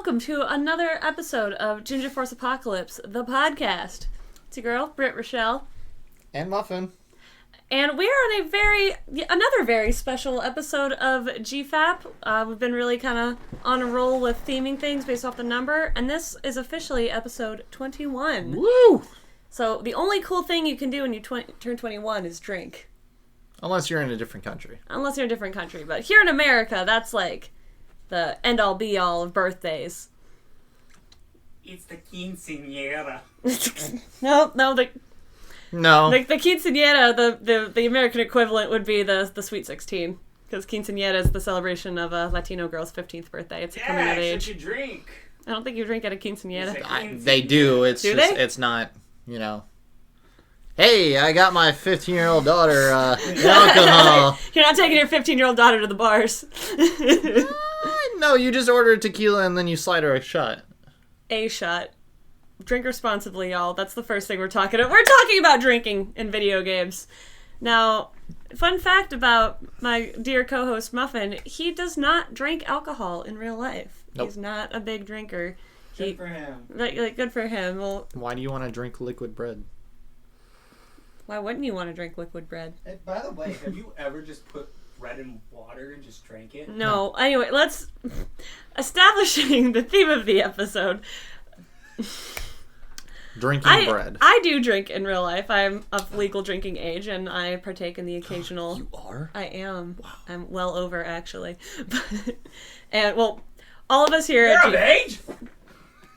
welcome to another episode of Ginger Force Apocalypse, the podcast. It's your girl, Britt Rochelle. And Muffin. And we are on another very special episode of GFAP. We've been really kind of on a roll with theming things based off the number, and this is officially episode 21. Woo! So the only cool thing you can do when you turn 21 is drink. Unless you're in a different country. Unless you're in a different country. But here in America, that's like the end-all be-all of birthdays. It's the quinceañera. No. No. The quinceañera, the American equivalent would be the Sweet 16. Because quinceañera is the celebration of a Latino girl's 15th birthday. It's a coming of age. You drink. I don't think you drink at a quinceañera. They do. It's do just, they? it's not, hey, I got my 15-year-old daughter alcohol. You're not taking your 15-year-old daughter to the bars. No, you just order tequila and then you slide her a shot. A shot. Drink responsibly, y'all. That's the first thing we're talking about. We're talking about drinking in video games. Now, fun fact about my dear co-host Muffin, he does not drink alcohol in real life. Nope. He's not a big drinker. Good for him. Like, good for him. Well, Why do you want to drink liquid bread? why wouldn't you want to drink liquid bread? Hey, by the way, have you ever just put bread in water and just drank it? No. Anyway, let's... Establishing the theme of the episode. Drinking bread. I do drink in real life. I'm of legal drinking age, and I partake in the occasional... You are? I am. Wow. I'm well over, actually. And, well, all of us here You're at of age?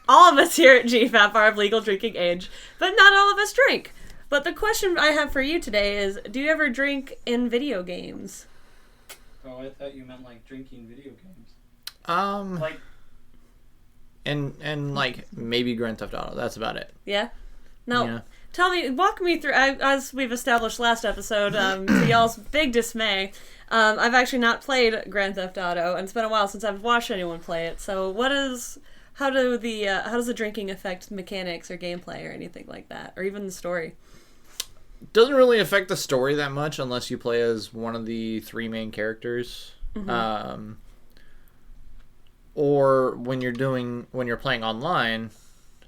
all of us here at GFAP are of legal drinking age, but not all of us drink. But the question I have for you today is, do you ever drink in video games? Oh, I thought you meant like drinking video games. Like... And like, maybe Grand Theft Auto. That's about it. Yeah? No. Yeah. Tell me, walk me through, as we've established last episode, to y'all's big dismay, I've actually not played Grand Theft Auto, and it's been a while since I've watched anyone play it, so how does the drinking affect mechanics or gameplay or anything like that, or even the story? Doesn't really affect the story that much unless you play as one of the three main characters. Mm-hmm. Or when you're playing online,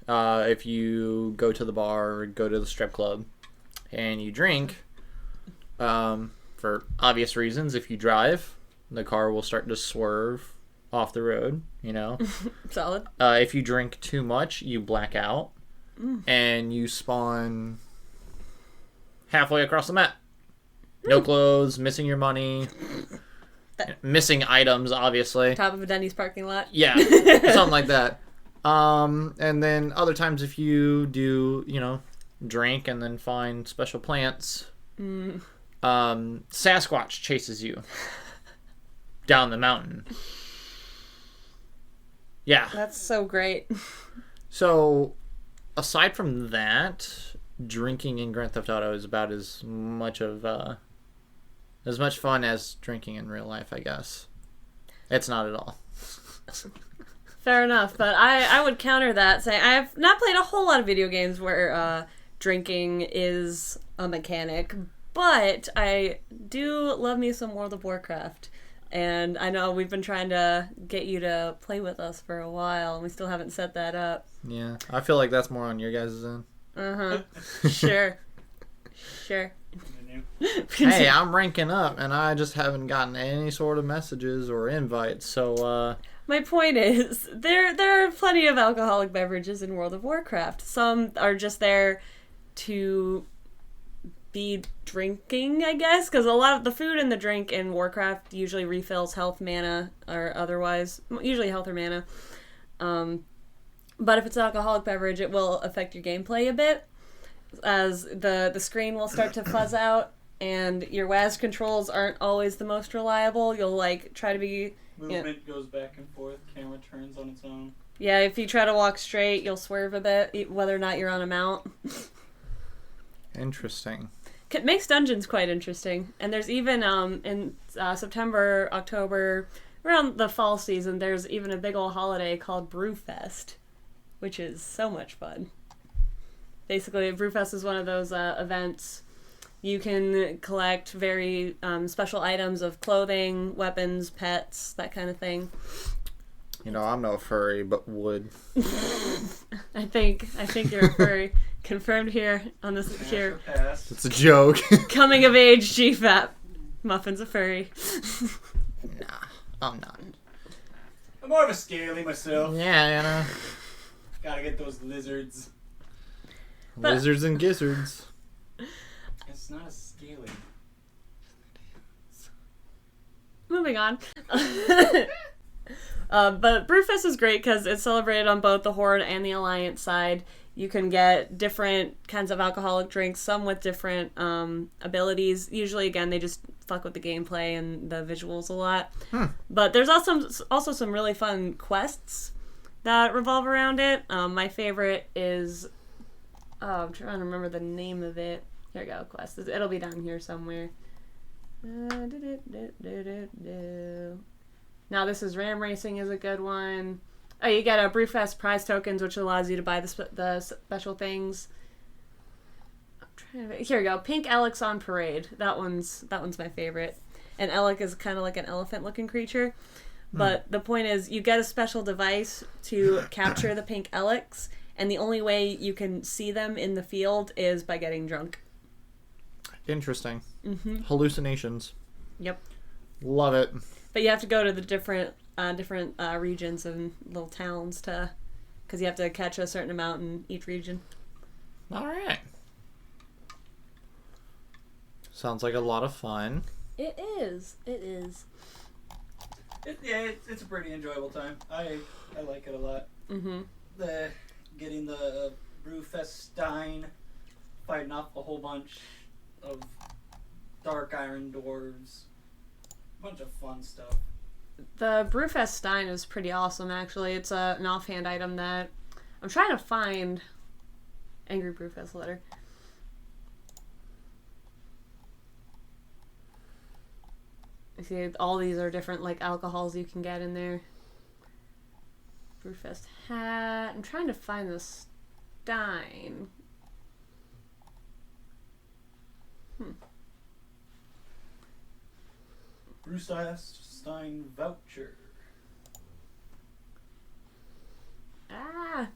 if you go to the bar or go to the strip club and you drink, for obvious reasons, if you drive, the car will start to swerve off the road, Solid. If you drink too much, you black out and you spawn halfway across the map. No clothes, missing your money, missing items, obviously. Top of a Denny's parking lot. Yeah, something like that. And then other times if you do, drink and then find special plants, Sasquatch chases you down the mountain. Yeah. That's so great. So, aside from that, drinking in Grand Theft Auto is about as much fun as drinking in real life, I guess. It's not at all. Fair enough, but I would counter that, saying I have not played a whole lot of video games where drinking is a mechanic, but I do love me some World of Warcraft. And I know we've been trying to get you to play with us for a while, and we still haven't set that up. Yeah, I feel like that's more on your guys' end. Uh-huh. Sure. Hey, I'm ranking up, and I just haven't gotten any sort of messages or invites, so, My point is, there are plenty of alcoholic beverages in World of Warcraft. Some are just there to be drinking, I guess, because a lot of the food and the drink in Warcraft usually refills health, mana, or otherwise, usually health or mana. But if it's an alcoholic beverage, it will affect your gameplay a bit, as the screen will start to fuzz out, and your WASD controls aren't always the most reliable. You'll, try to be... Movement goes back and forth, camera turns on its own. Yeah, if you try to walk straight, you'll swerve a bit, whether or not you're on a mount. Interesting. It makes dungeons quite interesting. And there's even, in September, October, around the fall season, there's even a big old holiday called Brewfest, which is so much fun. Basically, Brewfest is one of those events. You can collect very special items of clothing, weapons, pets, that kind of thing. You know, I'm no furry, but would. I think you're a furry. Confirmed here on this here. Pass. It's a joke. Coming of age GFAP. Muffin's a furry. Nah, I'm not. I'm more of a scaly myself. Yeah, you know. Gotta get those lizards. But- Lizards and gizzards. It's not a scaly. Moving on. But Brewfest is great because it's celebrated on both the Horde and the Alliance side. You can get different kinds of alcoholic drinks, some with different abilities. Usually, again, they just fuck with the gameplay and the visuals a lot. But there's also some really fun quests that revolve around it. My favorite is... Oh, I'm trying to remember the name of it. Here we go, quest. It'll be down here somewhere. Now this is Ram Racing is a good one. Oh, you get a Brewfest prize tokens, which allows you to buy the special things. Here we go. Pink Alex on Parade. That one's my favorite. And Alec is kind of like an elephant-looking creature. But the point is, you get a special device to capture the pink Alex, and the only way you can see them in the field is by getting drunk. Interesting. Mm-hmm. Hallucinations. Yep. Love it. But you have to go to the different regions and little towns because you have to catch a certain amount in each region. All right. Sounds like a lot of fun. It is. It is. It's a pretty enjoyable time. I like it a lot. Mm-hmm. Getting the Brewfest Stein, fighting off a whole bunch of Dark Iron Dwarves. A bunch of fun stuff. The Brewfest Stein is pretty awesome, actually. It's an offhand item that... I'm trying to find... Angry Brewfest letter. You see, all these are different, like, alcohols you can get in there. Brewfest hat. I'm trying to find the Stein. Brewfest Stein voucher.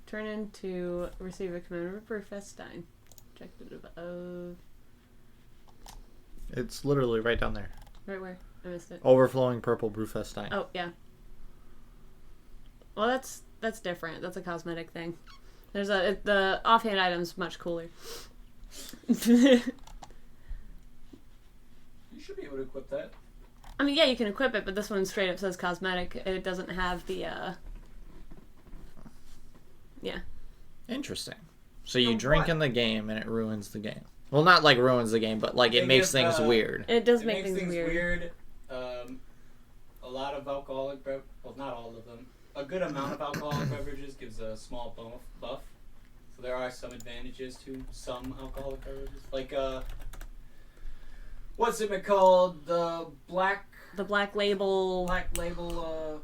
Turn into receive a commemorative Brewfest Stein. Objective of... It's literally right down there. Right where? I missed it. Overflowing purple Brewfest Stein. Oh, yeah. Well, that's different. That's a cosmetic thing. The offhand item's much cooler. You should be able to equip that. I mean, yeah, you can equip it, but this one straight up says cosmetic. It doesn't have the, Yeah. Interesting. So you So drink what? in the game and it ruins the game. Well, not like ruins the game, but like it They makes give, things weird. It does It make makes things weird. A lot of alcoholic well, not all of them. A good amount of alcoholic beverages gives a small buff. So there are some advantages to some alcoholic beverages. Like, what's it called? The black label. label,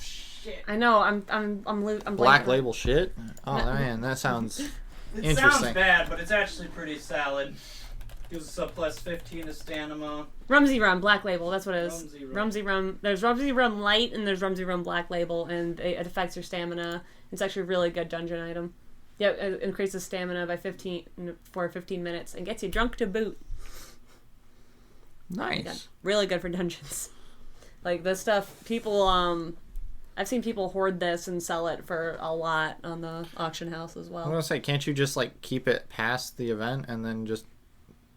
shit. I know. I'm blanking. Black label shit? Oh, man, that sounds It interesting. sounds bad, but it's actually pretty solid. Gives us a plus 15 to stamina. Rumsey Rum, Black Label. That's what it is. Rumsey Rum. Rumsey Rum. There's Rumsey Rum Light and there's Rumsey Rum Black Label, and it affects your stamina. It's actually a really good dungeon item. Yep, it increases stamina by 15 minutes and gets you drunk to boot. Nice. Yeah, really good for dungeons. Like this stuff, people. I've seen people hoard this and sell it for a lot on the auction house as I'm well. gonna say, can't you just like keep it past the event and then just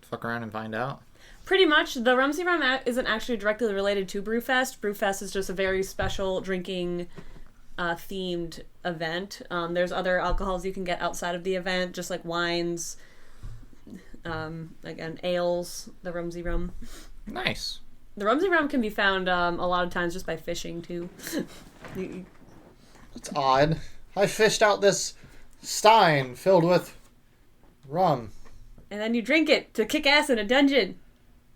fuck around and find out? Pretty much, the Rumsey Rum isn't actually directly related to Brewfest. Brewfest is just a very special drinking themed event. There's other alcohols you can get outside of the event, just like wines, again, ales, the Rumsey Rum. Nice. The Rumsey Rum can be found a lot of times just by fishing, too. It's odd. I fished out this stein filled with rum. And then you drink it to kick ass in a dungeon.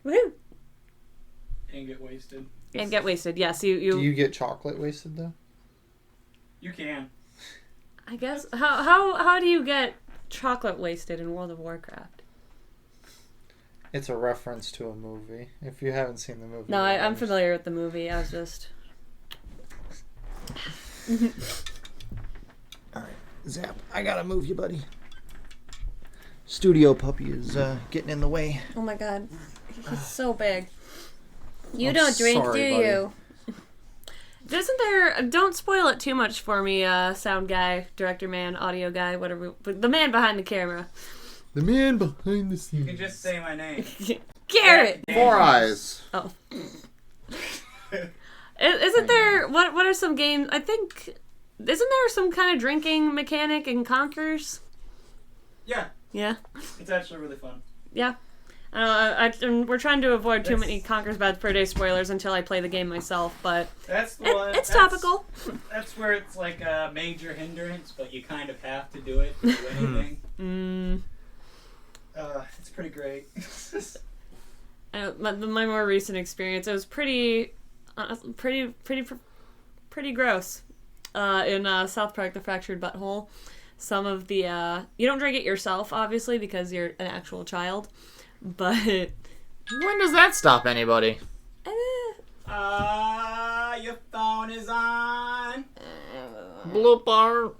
Woohoo! And get wasted. And get wasted, yes. Do you get chocolate wasted though? You can. I guess. How do you get chocolate wasted in World of Warcraft? It's a reference to a movie. If you haven't seen the movie. No, I'm familiar with the movie. I was just... Alright, Zap, I gotta move you, buddy. Studio puppy is getting in the way. Oh my god. He's so big. You I'm don't drink, sorry, do buddy. you? Isn't there... Don't spoil it too much for me, sound guy, director man, audio guy, whatever. But the man behind the camera. The man behind the You scenes. can just say my name. Garrett! Four Eyes. Oh. Isn't there... What are some games... I think... Isn't there some kind of drinking mechanic in Conkers? Yeah, Yeah? it's actually really fun. Yeah. We're trying to avoid too many Conker's Bad Fur Day spoilers until I play the game myself, but That's the one. it's that's- topical. That's where it's like a major hindrance, but you kind of have to do it to do anything. It's pretty great. My more recent experience, it was pretty gross. In South Park: The Fractured Butthole, some of the you don't drink it yourself, obviously, because you're an actual child, but When does that stop anybody? Your phone is on. Bloopar. oh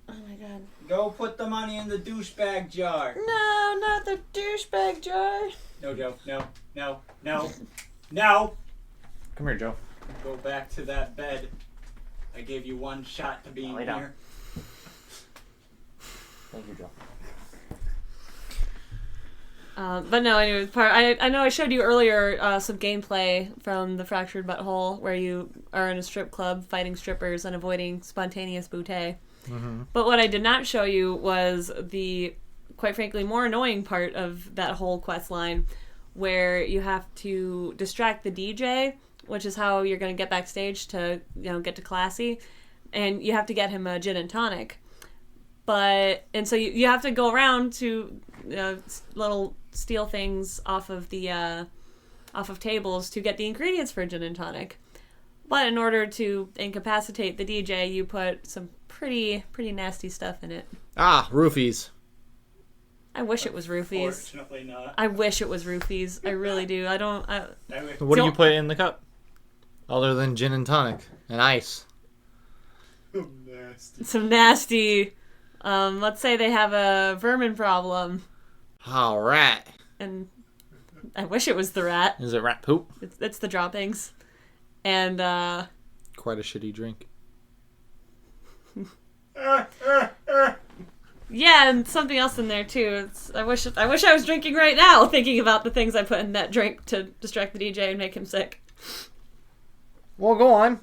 my god, Go put the money in the douchebag jar. no, not the douchebag jar. No, Joe. No. No. No. No. Come here, Joe. Go back to that bed. I gave you one shot to be in Lay down. here. Thank you, Joe. But no, anyways, I know I showed you earlier some gameplay from the Fractured Butthole where you are in a strip club fighting strippers and avoiding spontaneous bootay. Mm-hmm. But what I did not show you was the, quite frankly, more annoying part of that whole quest line where you have to distract the DJ, which is how you're going to get backstage to, get to Classy, and you have to get him a gin and tonic. And so you have to go around to little steal things off of tables to get the ingredients for gin and tonic. But in order to incapacitate the DJ, you put some pretty nasty stuff in it. Ah, roofies. I wish it was roofies. Fortunately not. I wish it was roofies. I really do. I don't. I would- What do you Don't- put in the cup? Other than gin and tonic and ice. Nasty. Some nasty. Let's say they have a vermin problem, All right. and I wish it was the rat. Is it rat poop? It's the droppings, and Quite a shitty drink. yeah, and something else in there too. I wish I was drinking right now, thinking about the things I put in that drink to distract the DJ and make him sick. Well, go on.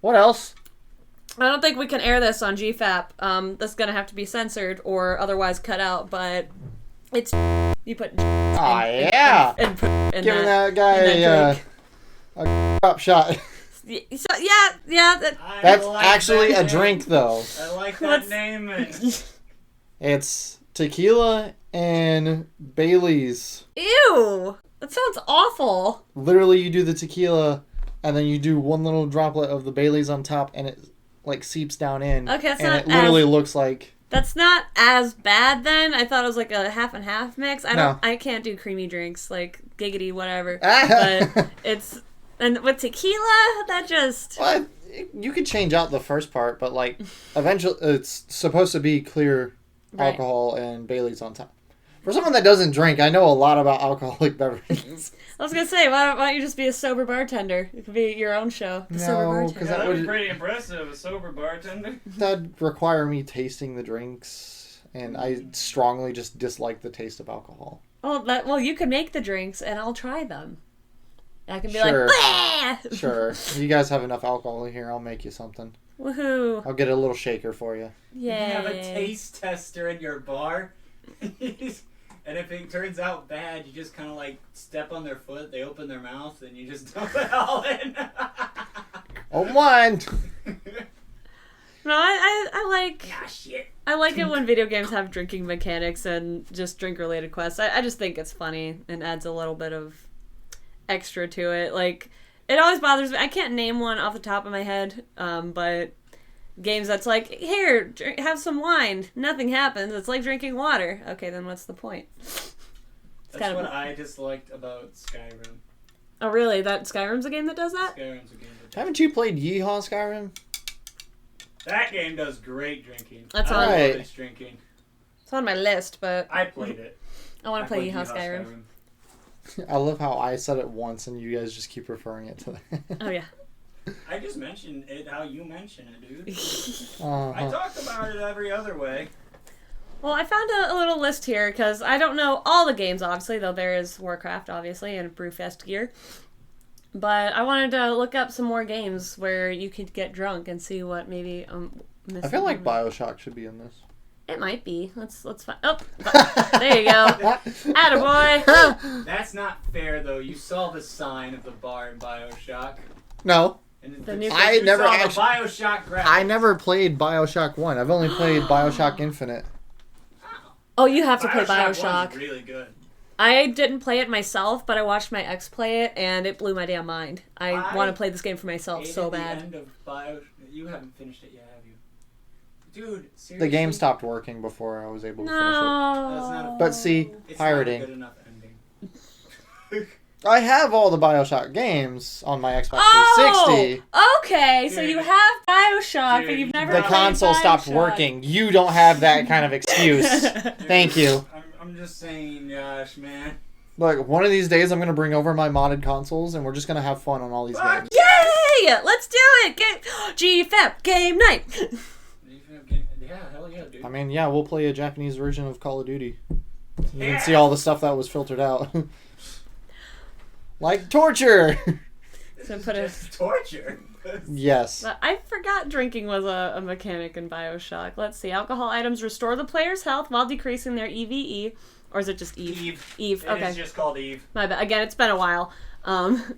What else? I don't think we can air this on GFAP. This is gonna have to be censored or otherwise cut out. But it's you put Ah, yeah. and put in Giving that. that guy in that a drop shot. So yeah. That's like actually that a name. drink, though. I like What's- that name. And It's tequila and Bailey's. Ew, that sounds awful. Literally, you do the tequila, and then you do one little droplet of the Bailey's on top, and it like seeps down in. Okay, that's and not it literally as- looks like. That's not as bad then. I thought it was like a half and half mix. No. I can't do creamy drinks like giggity whatever. Ah. But it's and with tequila that just Well, you could change out the first part, but like eventually, it's supposed to be clear Right. alcohol and Bailey's on top. For someone that doesn't drink, I know a lot about alcoholic beverages. I was gonna say why don't you just be a sober bartender? It could be your own show. The sober No, bartender. 'cause that that would be would- pretty impressive. A sober bartender. That'd require me tasting the drinks, and I strongly just dislike the taste of alcohol. Well, you can make the drinks and I'll try them. I can be Sure. like, "Bleh!" Sure, you guys have enough alcohol here. I'll make you something. Woohoo! I'll get a little shaker for you. You Yay! have a taste tester in your bar. And if it turns out bad, you just kind of like step on their foot, they open their mouth, and you just dump it all in. Oh, mine! No, I like Ah, shit. I like it when video games have drinking mechanics and just drink related quests. I just think it's funny and adds a little bit of extra to it. Like, it always bothers me. I can't name one off the top of my head, but games that's like, here, have some wine. Nothing happens. It's like drinking water. Okay, then what's the point? It's That's kind what of. I disliked about Skyrim. Oh, really? That Skyrim's a game that does that? Skyrim's a game that Haven't you played Yeehaw Skyrim? That game does great drinking. That's I on- love Right. its drinking. It's on my list, but I played it. I want I to play played Yeehaw Skyrim. I love how I said it once and you guys just keep referring it to that. Oh yeah. I just mentioned it how you mention it, dude. I Uh-huh. talk about it every other way. Well, I found a little list here because I don't know all the games, obviously, though there is Warcraft, obviously, and Brewfest gear. But I wanted to look up some more games where you could get drunk and see what maybe I feel like BioShock should be in this. It might be. Let's find. Oh, there you go. Attaboy. That's not fair, though. You saw the sign of the bar in Bioshock. No. And The new- I you never saw actually- the Bioshock graphics. I never played BioShock 1. I've only played BioShock Infinite. Oh, you have to play Bioshock 1's Bioshock. really good. I didn't play it myself, but I watched my ex play it, and it blew my damn mind. I want to play this game for myself Hated so the bad. end of You haven't finished it yet, have you? Dude, seriously? The game stopped working before I was able to finish That's not No. a- But see, It's pirating. not a good enough ending. it. I have all the BioShock games on my Xbox Oh, 360. okay. So Dude. you have Bioshock, Dude, but you've never The played console stopped Bioshock. working. You don't have that kind of excuse. Thank you. I'm just saying, Josh, man. Look, one of these days I'm going to bring over my modded consoles and we're just going to have fun on all these Fuck games. Yay! Let's do it! GFAP game night. Yeah, hell yeah, dude. I mean, yeah, we'll play a Japanese version of Call of Duty. You Yeah. can see all the stuff that was filtered out. Like torture! So This put is a- just torture. Yes. But I forgot drinking was a mechanic in Bioshock. Let's see. Alcohol items restore the player's health while decreasing their EVE. Or is it just Eve? Eve. Eve, It okay. is just called Eve. My bad. Again, it's been a while.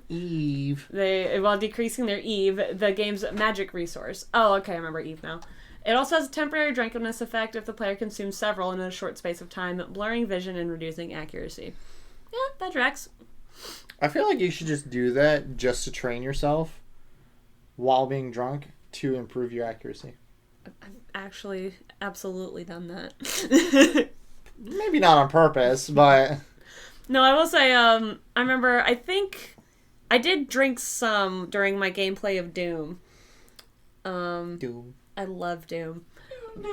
Eve. While decreasing their Eve, the game's magic resource. Oh, okay, I remember Eve now. It also has a temporary drunkenness effect if the player consumes several in a short space of time, blurring vision and reducing accuracy. Yeah, that tracks. I feel like you should just do that just to train yourself while being drunk to improve your accuracy. I've actually absolutely done that. Maybe not on purpose, but No, I will say, I remember, I think I did drink some during my gameplay of Doom. Doom. I love Doom. I'm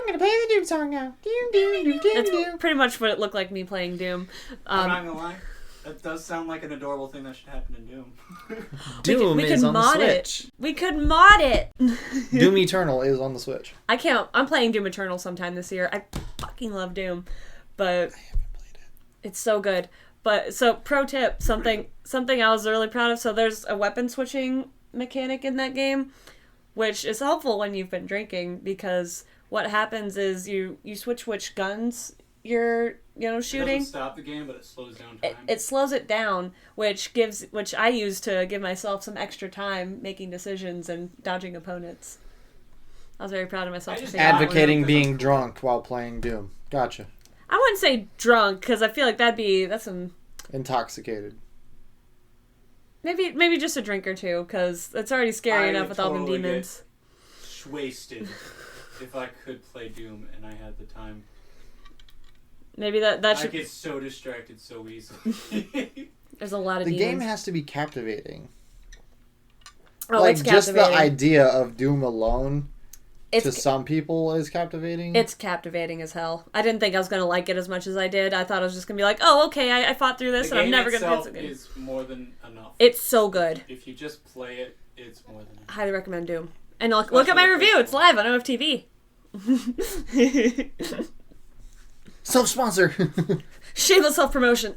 gonna play the Doom song now. Doom, doom, doom, doom, That's doom. pretty much what it looked like me playing Doom. I'm not gonna lie. That does sound like an adorable thing that should happen in Doom. Doom we is could on the mod Switch. it. We could mod it. Doom Eternal is on the Switch. I can't. I'm playing Doom Eternal sometime this year. I fucking love Doom, but I haven't played it. it's so good. But so pro tip, something I was really proud of. So there's a weapon switching mechanic in that game, which is helpful when you've been drinking because what happens is you switch which guns you're It shooting. doesn't stop the game, but it slows down time. It slows it down, which I use to give myself some extra time making decisions and dodging opponents. I was very proud of myself. I for just figuring that one out. Advocating being drunk while playing Doom. Gotcha. I wouldn't say drunk because I feel like that's some Intoxicated. maybe just a drink or two because it's already scary I enough would with all them totally demons. Wasted if I could play Doom and I had the time. Maybe that I should. get so distracted so easily. There's a lot of The game demons. has to be captivating. Oh, like it's just the captivating. idea of Doom alone to It's some people is captivating. it's captivating as hell. I didn't think I was gonna like it as much as I did. I thought I was just gonna be like, oh okay, I fought through this The and I'm game never gonna itself get it. is more than enough. It's so good. If you just play it, it's more than enough. Highly recommend Doom. And look at my Especially the review. first It's live on OFTV. Self-sponsor. Shameless self-promotion.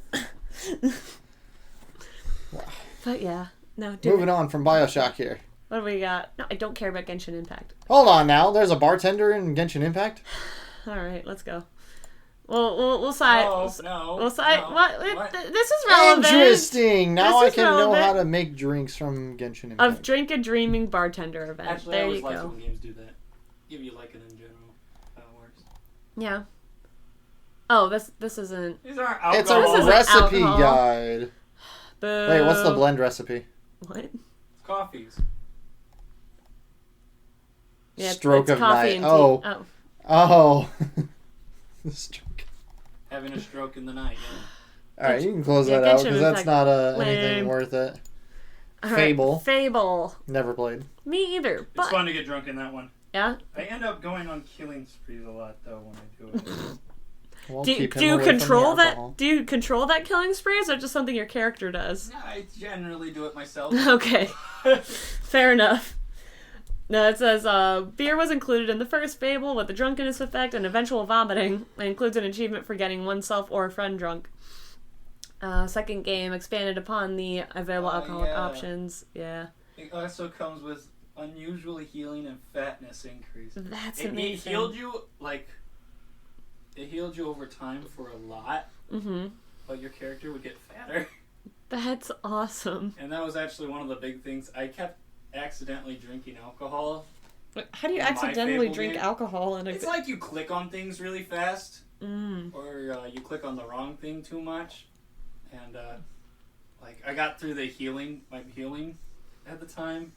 But yeah. No, Doom. Moving on from Bioshock here. What do we got? No, I don't care about Genshin Impact. Hold on now. There's a bartender in Genshin Impact? Alright, let's go. We'll side. No, We'll side. no. What? This is relevant. Interesting. Now I This is can know relevant. how to make drinks from Genshin Impact. Of Drink a Dreaming Bartender event. Actually, I there always you like go. when games do that. Give you like it in general. How it works. Yeah. Oh, this isn't. These aren't It's alcohol. This a isn't recipe alcohol. guide. Boo. Wait, what's the blend recipe? What? It's coffees. Yeah, Stroke it's of coffee night. and tea. Oh. Oh. Stroke. Having a stroke in the night. Yeah. All right, you can close Yeah, that out Genshin because that's Impact. not anything Lame. worth it. All right, Fable. Fable. Never played. Me either. It's But fun to get drunk in that one. yeah. I end up going on killing sprees a lot though when I do it. Well, Do keep him you away from the control alcohol. that? Do you control that killing spree, or is it just something your character does? I generally do it myself. Okay, fair enough. No, it says beer was included in the first Fable with the drunkenness effect and eventual vomiting. It includes an achievement for getting oneself or a friend drunk. Second game expanded upon the available alcoholic yeah. options. Yeah, It also comes with unusual healing and fatness increase. that's It amazing. healed you it healed you over time for a lot, Mm-hmm. but your character would get fatter. That's awesome. And that was actually one of the big things. I kept accidentally drinking alcohol. How do you In my accidentally Fable drink game, alcohol in a? It's like you click on things really fast, Mm. or you click on the wrong thing too much, and like I got through the healing at the time.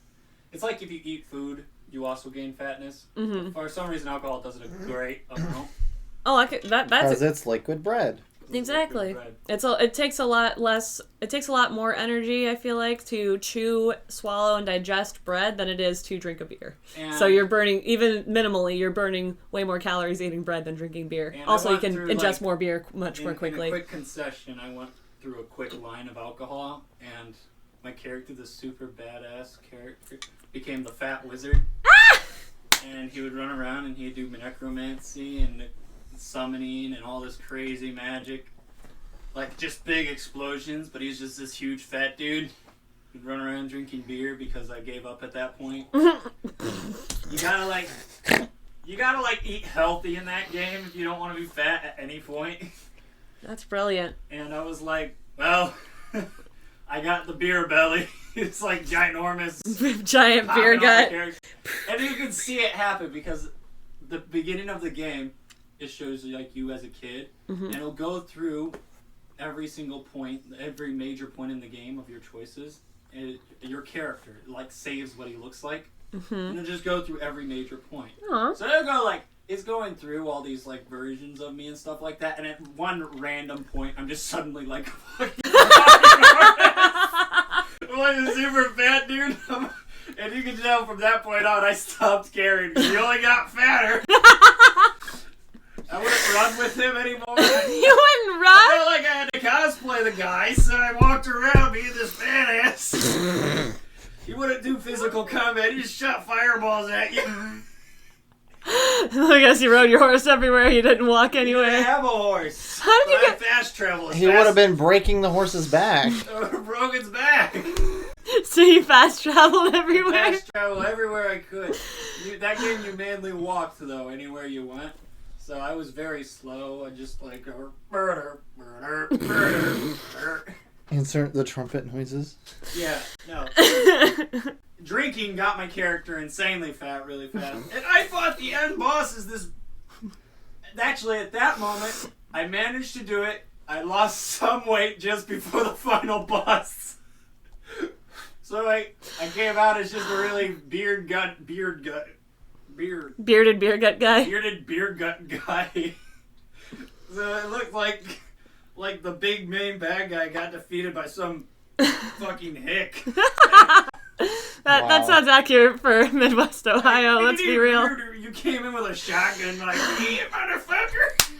It's like if you eat food, you also gain fatness. Mm-hmm. For some reason, alcohol does it a great amount. Oh, I could, that's Because it's liquid bread. exactly. Bread. It takes a lot less. It takes a lot more energy. I feel like to chew, swallow, and digest bread than it is to drink a beer. And So you're burning, even minimally, you're burning way more calories eating bread than drinking beer. And I Also, you went can through, ingest like, more beer much more in quickly. a quick concession, I went through a quick line of alcohol, and my character, the super badass character, became the fat wizard. And he would run around and he'd do necromancy and summoning and all this crazy magic. Like just big explosions, but he's just this huge fat dude. He'd run around drinking beer because I gave up at that point. You gotta eat healthy in that game if you don't want to be fat at any point. That's brilliant. And I was like, well, I got the beer belly. It's like ginormous. Giant beer popping off the gut. character. And you can see it happen because the beginning of the game, it shows like you as a kid, and it'll go through every single point, every major point in the game of your choices. And your character like saves what he looks like, and it'll just go through every major point. Aw. So it'll go like it's going through all these like versions of me and stuff like that, and at one random point, I'm just suddenly like I'm like a super fat dude. And you can tell from that point on, I stopped caring because he only got fatter. I wouldn't run with him anymore. You wouldn't I run? felt like I had to cosplay the guy, so I walked around being this badass. He wouldn't do physical combat, he just shot fireballs at you. I guess you rode your horse everywhere. You didn't walk I anywhere. have a horse. How did you But I get? fast travel? He would have been breaking the horse's back. broke its back. So you fast traveled everywhere. Fast travel everywhere I could. That game you mainly walked though, anywhere you went. So I was very slow. I just like murder. Insert the trumpet noises. Yeah, no. Drinking got my character insanely fat really fast. And I thought the end boss is this. Actually, at that moment, I managed to do it. I lost some weight just before the final boss. So I came out as just a really bearded beard gut guy. So it looked like the big main bad guy got defeated by some fucking hick. That Wow. sounds accurate for Midwest Ohio. Let's be real. You came in with a shotgun like, "Hey, motherfucker!"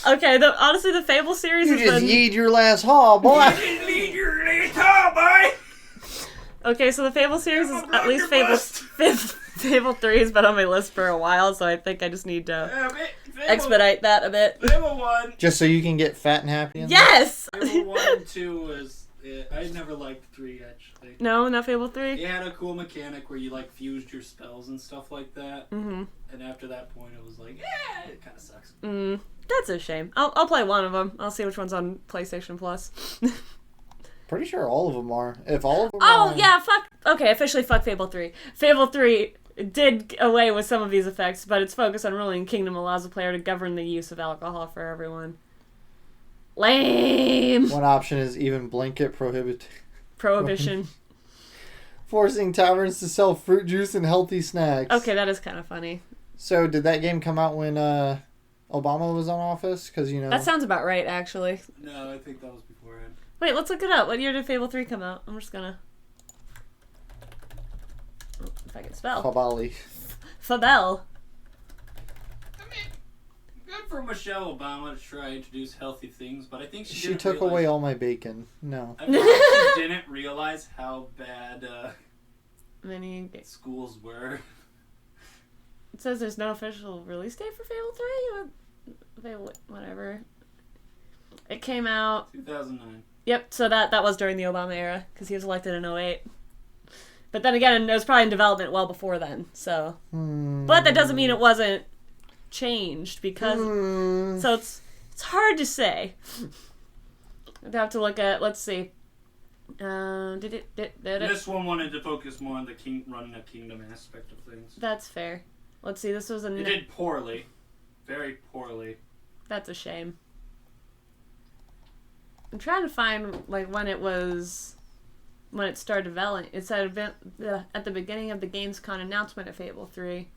Okay, honestly, the Fable series You has just been... yeed your last haul, boy. You didn't lead your little car, boy. Okay, so the Fable series is I'm a at least Fable blunderbuss. Fable 3 has been on my list for a while, so I think I just need to Fable- expedite that a bit. Fable 1. Just so you can get fat and happy. Yes! Fable 1 and 2 was. I never liked 3 actually. No, not Fable 3? It had a cool mechanic where you like fused your spells and stuff like that. Mm-hmm. And after that point, it was like, it kind of sucks. That's a shame. I'll play one of them. I'll see which one's on PlayStation Plus. Pretty sure all of them are. If all of them Oh, are. yeah, fuck. Okay, officially fuck Fable 3. Fable 3 did get away with some of these effects, but its focus on ruling kingdom allows the player to govern the use of alcohol for everyone. Lame! One option is even blanket Prohibition. forcing taverns to sell fruit juice and healthy snacks. Okay, that is kind of funny. So did that game come out when Obama was on office? Because That sounds about right, actually. No, I think that was beforehand. Wait, let's look it up. What year did Fable 3 come out? I'm just gonna... Oh, if I can spell. Fabali. Fabel. I mean, good for Michelle Obama to try to introduce healthy things, but I think she She didn't took realize, away all my bacon. No. I think she didn't realize how bad Many... schools were. It says there's no official release date for Fable 3? Fable, whatever. It came out... 2009. Yep, so that was during the Obama era, because he was elected in 08. But then again, it was probably in development well before then, so... But that doesn't mean it wasn't changed, because... So it's hard to say. I'd have to look at, let's see. This one wanted to focus more on the running a kingdom aspect of things. That's fair. Let's see, this was It did poorly. Very poorly. That's a shame. I'm trying to find, like, when it started developing. It said at the beginning of the Gamescom announcement of Fable 3.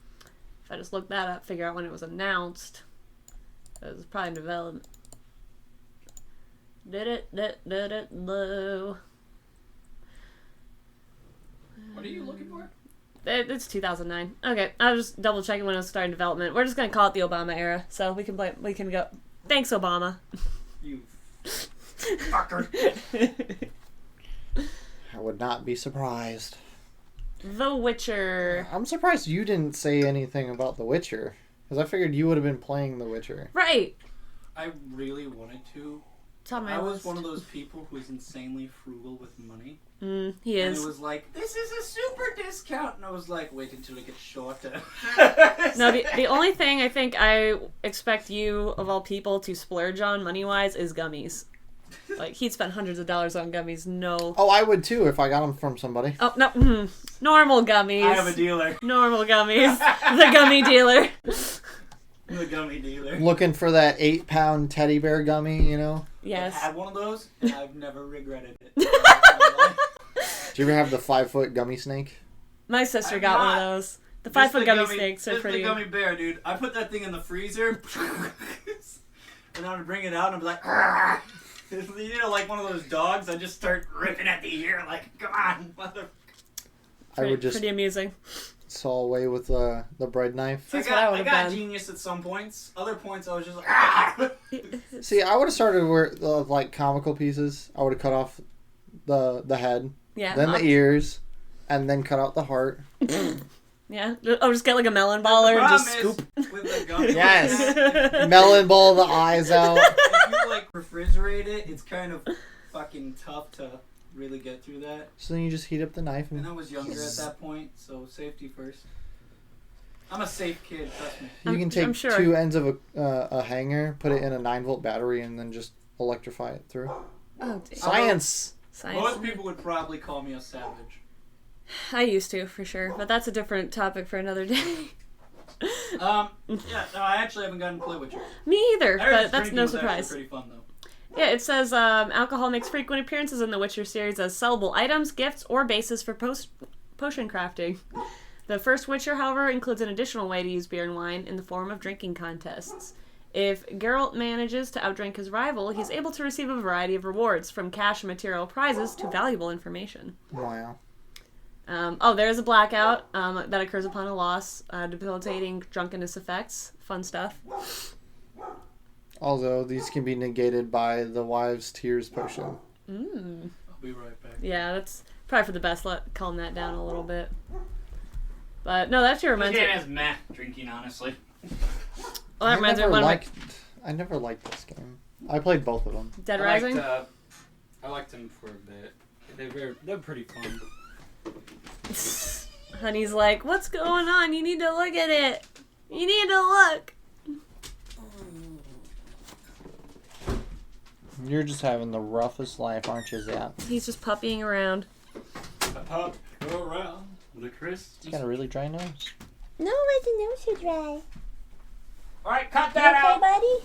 If I just look that up, figure out when it was announced. It was probably in development. Low. What are you looking for? It's 2009. Okay, I was just double checking when it was starting development. We're just gonna call it the Obama era, so we can go. Thanks, Obama. You fucker. I would not be surprised. The Witcher. I'm surprised you didn't say anything about The Witcher. Because I figured you would have been playing The Witcher. Right. I really wanted to. It's on my I was list. one of those people who's insanely frugal with money. He And is. it was like, this is a super discount. And I was like, wait until it gets shorter. No, the only thing I think I expect you, of all people, to splurge on money-wise is gummies. Like, he'd spend hundreds of dollars on gummies. No. Oh, I would too if I got them from somebody. Oh, no. Normal gummies. I have a dealer. Normal gummies. The gummy dealer. The gummy dealer. Looking for that 8-pound teddy bear gummy, you know? Yes. I've had one of those, and I've never regretted it. Did you ever have the 5-foot gummy snake? My sister I'm got one of not. those. The 5-foot gummy snakes are This pretty... the gummy bear, dude. I put that thing in the freezer, and I would bring it out, and I'd be like, "Argh!" You know, like one of those dogs. I just start ripping at the ear, like, come on, mother. I would just Pretty amusing. saw away with the bread knife. That's I what I got would've done. genius at some points. Other points, I was just like, ah! See, I would have started with like comical pieces. I would have cut off the head, Yeah. then the ears, and then cut out the heart. Yeah. I'll just get like a melon baller and just Problem scoop. is, with the gummy Yes. Melon ball the eyes out. if you like refrigerate it, it's kind of fucking tough to really get through that. So then you just heat up the knife And and I was younger at that point, so safety first. I'm a safe kid, trust me. you can I'm take sure. 2 ends of a hanger, put it in a 9-volt battery, and then just electrify it through. Oh, dear. Science. Science. Most people would probably call me a savage. I used to, for sure. But that's a different topic for another day. Yeah, no, I actually haven't gotten to play Witcher. Me either, I heard but that's drinking no was actually surprise. pretty fun, though. Yeah, it says alcohol makes frequent appearances in the Witcher series as sellable items, gifts, or bases for potion crafting. The first Witcher, however, includes an additional way to use beer and wine in the form of drinking contests. If Geralt manages to outdrink his rival, he's able to receive a variety of rewards, from cash and material prizes to valuable information. Wow. There is a blackout that occurs upon a loss, debilitating drunkenness effects. Fun stuff. Although these can be negated by the wives' tears potion. Mm. I'll be right back. Yeah, that's probably for the best. Calm that down a little bit. But no, that actually reminds This me. game has meh drinking, honestly. Well, that reminds me of one of my I never liked this game. I played both of them. Dead Rising. I liked them for a bit. They're pretty fun. Honey's like, "What's going on? You need to look at it. You need to look." You're just having the roughest life, aren't you, Zap? He's just puppying around. A pup go around the Chris. He's got a really dry nose. No, my nose too dry. Alright, cut You that okay, out! buddy?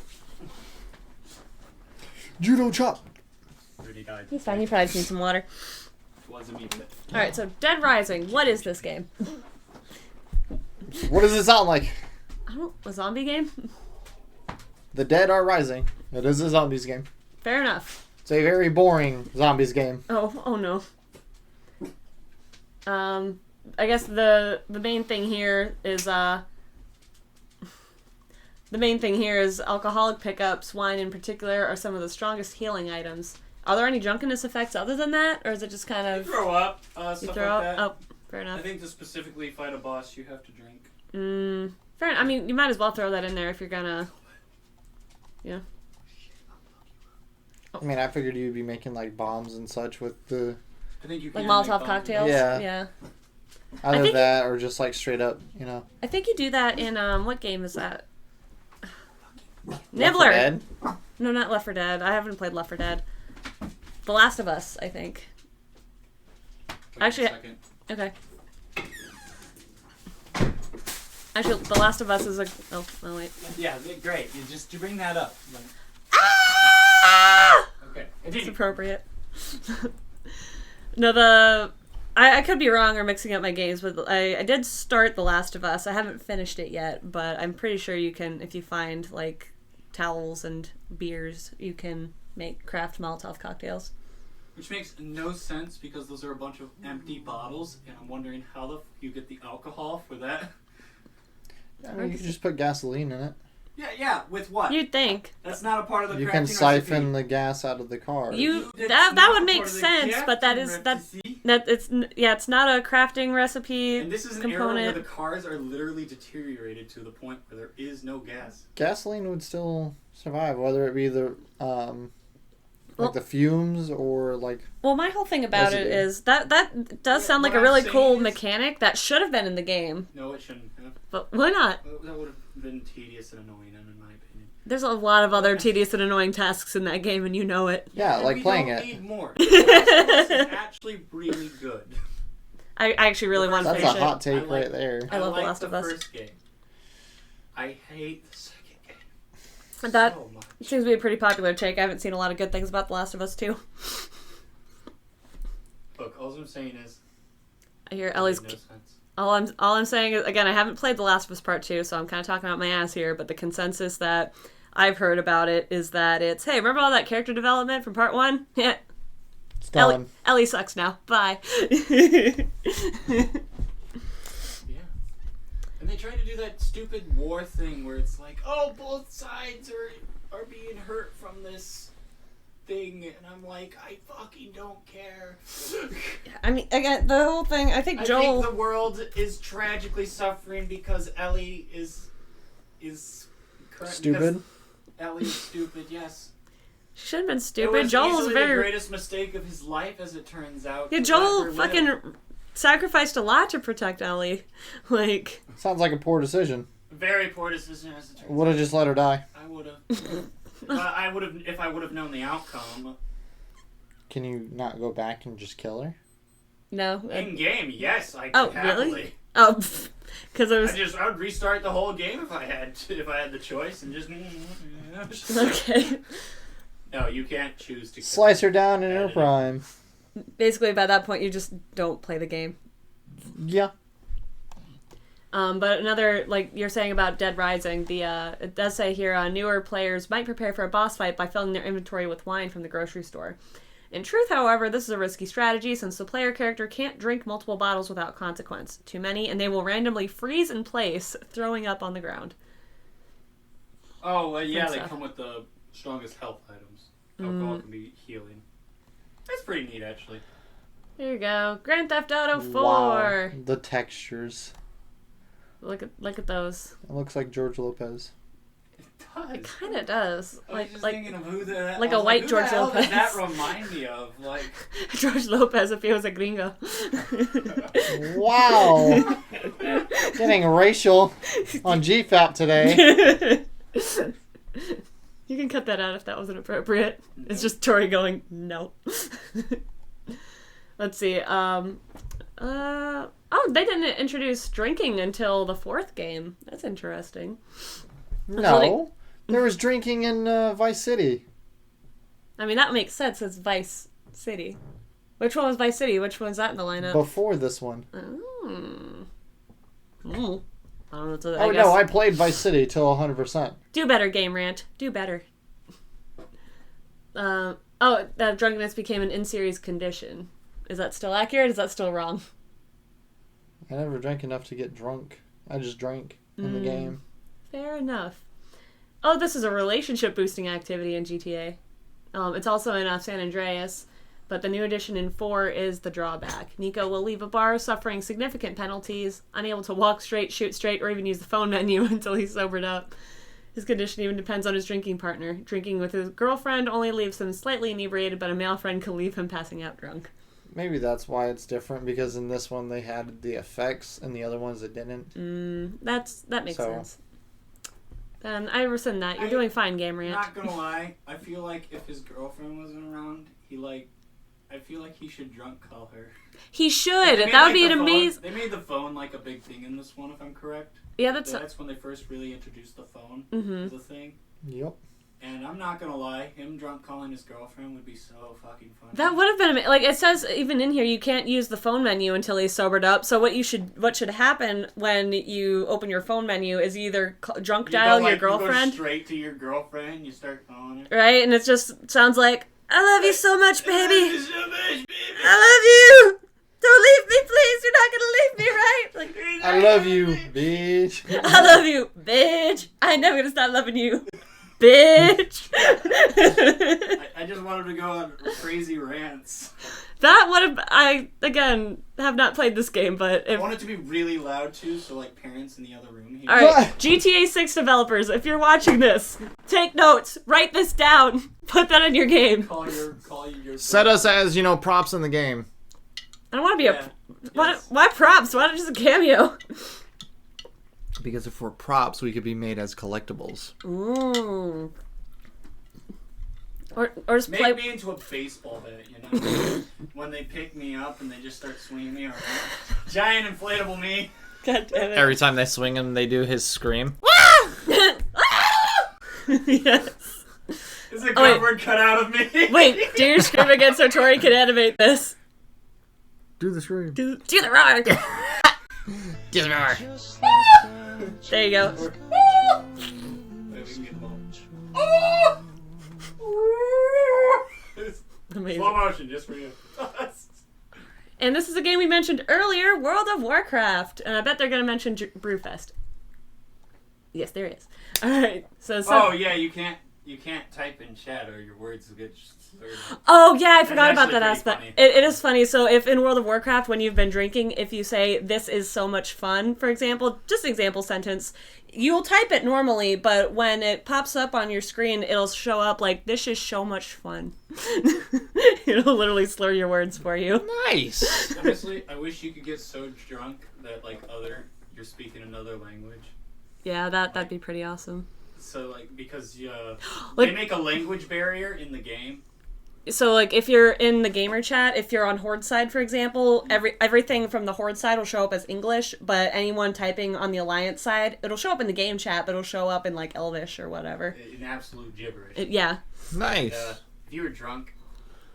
Judo chop. Already died. He's fine. He probably just needs some water. Wasn't me, but All right, so Dead Rising. What is this game? What does it sound like? A zombie game? The dead are rising. It is a zombies game. Fair enough. It's a very boring zombies game. Oh no. I guess the main thing here is alcoholic pickups. Wine in particular are some of the strongest healing items. Are there any drunkenness effects other than that, or is it just kind You of throw up, you stuff throw like up? that. Oh, fair I enough. think to specifically fight a boss, you have to drink. Fair enough. I mean, you might as well throw that in there if you're gonna. Yeah. I mean, I figured you'd be making like bombs and such with the I think you Like can make Molotov bombs. cocktails. Yeah. Yeah. either think- that or just like straight up, you know. I think you do that in what game is that? Left 4 Nibbler. Dead? No, not Left 4 Dead. I haven't played Left 4 Dead. The Last of Us, I think. Wait Actually- a second. Okay. Actually, The Last of Us is a. Oh wait. Yeah, great. You bring that up. Like, okay. It's Continue. appropriate. No, I could be wrong or mixing up my games, but I did start The Last of Us. I haven't finished it yet, but I'm pretty sure you can, if you find like towels and beers, you can craft Molotov cocktails. Which makes no sense because those are a bunch of empty bottles, and I'm wondering how the you get the alcohol for that. I mean, you can just put gasoline in it. Yeah. With what? You'd think That's not a part of the You crafting can siphon recipe. the gas out of the car. That's that not would a make part of the sense, but that crafting is recipe. it's not a crafting recipe. And this is an era component. where the cars are literally deteriorated to the point where there is no gas. Gasoline would still survive, whether it be the Well- the fumes or like Well, my whole thing about it Residue. is that does Yeah, sound like what a really I'm cool saying is- mechanic that should have been in the game, No, it shouldn't have. but why not? That would have been tedious and annoying, in my opinion. There's a lot of other tedious and annoying tasks in that game, and you know it. yeah, And like we playing don't it. need more. The Last of Us is actually really good. I actually really want to That's finish a it. hot take I like- right there. I love The like Last of Us. First game. I hate the second game That so much. seems to be a pretty popular take. I haven't seen a lot of good things about The Last of Us 2. Look, all I'm saying is, I hear it Ellie's. made no sense. All I'm saying is, again, I haven't played The Last of Us Part 2, so I'm kind of talking out my ass here, but the consensus that I've heard about it is that it's, hey, remember all that character development from Part 1? Yeah. It's gone. Ellie sucks now. Bye. Yeah. And they try to do that stupid war thing where it's like, oh, both sides are being hurt from this thing, and I'm like, I fucking don't care. I mean, again, the whole thing, I think I Joel... think the world is tragically suffering because Ellie is Stupid. because Ellie is stupid. Yes. She should have been It stupid. was Joel's easily the very... greatest mistake of his life, as it turns out. Yeah, to let Joel her fucking live. sacrificed a lot to protect Ellie. Like... Sounds like a poor decision. Very poor decision, as it turns Would have just let her die. out. I would have. If I would have known the outcome. Can you not go back and just kill her? No. In game, yes, I could Oh, happily. really? Oh, because it was... I would restart the whole game if I had the choice and just. Okay. No, you can't choose to kill Slice her down in her Editing. prime. Basically, by that point, you just don't play the game. Yeah. But another, like you're saying about Dead Rising, it does say here, newer players might prepare for a boss fight by filling their inventory with wine from the grocery store. In truth, however, this is a risky strategy since the player character can't drink multiple bottles without consequence. Too many, and they will randomly freeze in place, throwing up on the ground. Oh, yeah, Think they so. come with the strongest health items. Alcohol can be healing. That's pretty neat, actually. There you go. Grand Theft Auto 4! Wow. The textures. Look at those. It looks like George Lopez. It does. It kind of does. I was just Like thinking of who that. like I was a white who George the hell Lopez. Does that remind me of? Like, George Lopez if he was a gringo. Wow. Getting racial on GFAP today. You can cut that out if that wasn't appropriate. It's just Tori going, no. Let's see. They didn't introduce drinking until the 4th game. That's interesting. No. There was drinking in Vice City. I mean, that makes sense. It's Vice City. Which one was Vice City? Which one's that in the lineup? Before this one. Oh. I don't know what to Oh, no, I played Vice City till 100%. Do better, Game Rant. Do better. Oh, that drunkenness became an in-series condition. Is that still accurate? Is that still wrong? I never drank enough to get drunk. I just drank in the game. Fair enough. Oh, this is a relationship-boosting activity in GTA. It's also in San Andreas, but the new addition in 4 is the drawback. Nico will leave a bar suffering significant penalties, unable to walk straight, shoot straight, or even use the phone menu until he's sobered up. His condition even depends on his drinking partner. Drinking with his girlfriend only leaves him slightly inebriated, but a male friend can leave him passing out drunk. Maybe that's why it's different, because in this one they had the effects and the other ones it didn't. That makes sense. Then I rescind that. You're doing fine, Game Rant. Not gonna lie, I feel like if his girlfriend wasn't around, I feel like he should drunk call her. He should. That would be an amazing. They made the phone like a big thing in this one, if I'm correct. Yeah, that's when they first really introduced the phone as a thing. Yep. And I'm not gonna lie, him drunk calling his girlfriend would be so fucking funny. That would have been like it says even in here. You can't use the phone menu until he's sobered up. So what should happen when you open your phone menu is either drunk dial your girlfriend. You go straight to your girlfriend. You start calling her. Right, and it just sounds like, "I love you so much, baby. I love you so much, baby. I love you. Don't leave me, please. You're not gonna leave me, right? Like, I love you, bitch. I love you, bitch. I ain't never gonna stop loving you, bitch." I just wanted to go on crazy rants. That would have. I again have not played this game, but I if want it to be really loud too, so like parents in the other room hear. all right, GTA 6 developers, if you're watching this, take notes, write this down, put that in your game. Call your Set us as, props in the game. I don't want to be why props? Why not just a cameo? Because if we're props, we could be made as collectibles. Ooh. Or just Make play. me into a baseball bat, when they pick me up and they just start swinging me around. Giant inflatable me. God damn it. Every time they swing him, they do his scream. Yes. There's a cardboard cut out of me. Wait, do your scream again so Tori can animate this. Do the scream. Do the roar. Do the roar. There you go. Wait, we can get them all. Amazing. Slow motion, just for you. And this is a game we mentioned earlier, World of Warcraft. And I bet they're going to mention Brewfest. Yes, there is. Alright, so... Oh, yeah, you can't type in chat or your words will get slurred. Oh, yeah, I forgot about that actually aspect. pretty It is funny. So if in World of Warcraft, when you've been drinking, if you say, "This is so much fun," for example, just an example sentence, you'll type it normally, but when it pops up on your screen, it'll show up like, "This is so much fun." It'll literally slur your words for you. Nice. Honestly, I wish you could get so drunk that you're speaking another language. Yeah, that'd be pretty awesome. So because Like- they make a language barrier in the game. So, if you're in the gamer chat, if you're on Horde side, for example, everything from the Horde side will show up as English, but anyone typing on the Alliance side, it'll show up in the game chat, but it'll show up in, Elvish or whatever. In absolute gibberish. Yeah. Nice. If you were drunk,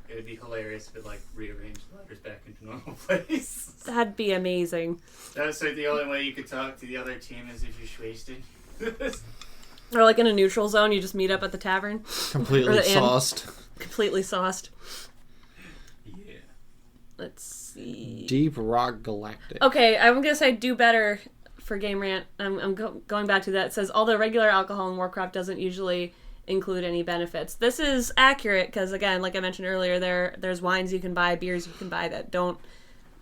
it would be hilarious if it rearranged the letters back into normal place. That'd be amazing. That's the only way you could talk to the other team is if you're wasted. Or, in a neutral zone, you just meet up at the tavern. Completely Or the inn. sauced. Completely sauced. Yeah. Let's see. Deep Rock Galactic. Okay, I'm gonna say do better for Game Rant. I'm going back to that. It says, although regular alcohol in Warcraft doesn't usually include any benefits. This is accurate because, again, like I mentioned earlier, there's wines you can buy, beers you can buy that don't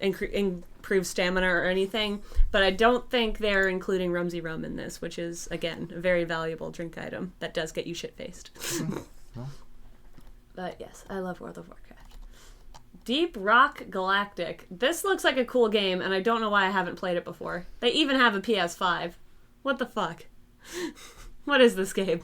improve stamina or anything. But I don't think they're including Rumsey Rum in this, which is, again, a very valuable drink item that does get you shit-faced. But yes, I love World of Warcraft. Deep Rock Galactic. This looks like a cool game, and I don't know why I haven't played it before. They even have a PS5. What the fuck? What is this game?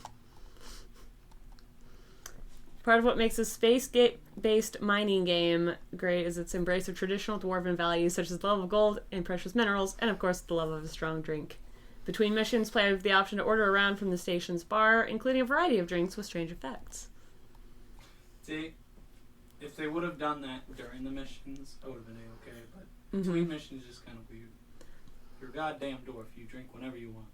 Part of what makes a space-based mining game great is its embrace of traditional dwarven values such as the love of gold and precious minerals, and of course the love of a strong drink. Between missions, players have the option to order around from the station's bar, including a variety of drinks with strange effects. See, if they would have done that during the missions, I would have been okay, but between missions is kind of weird. You're a goddamn dwarf. You drink whenever you want.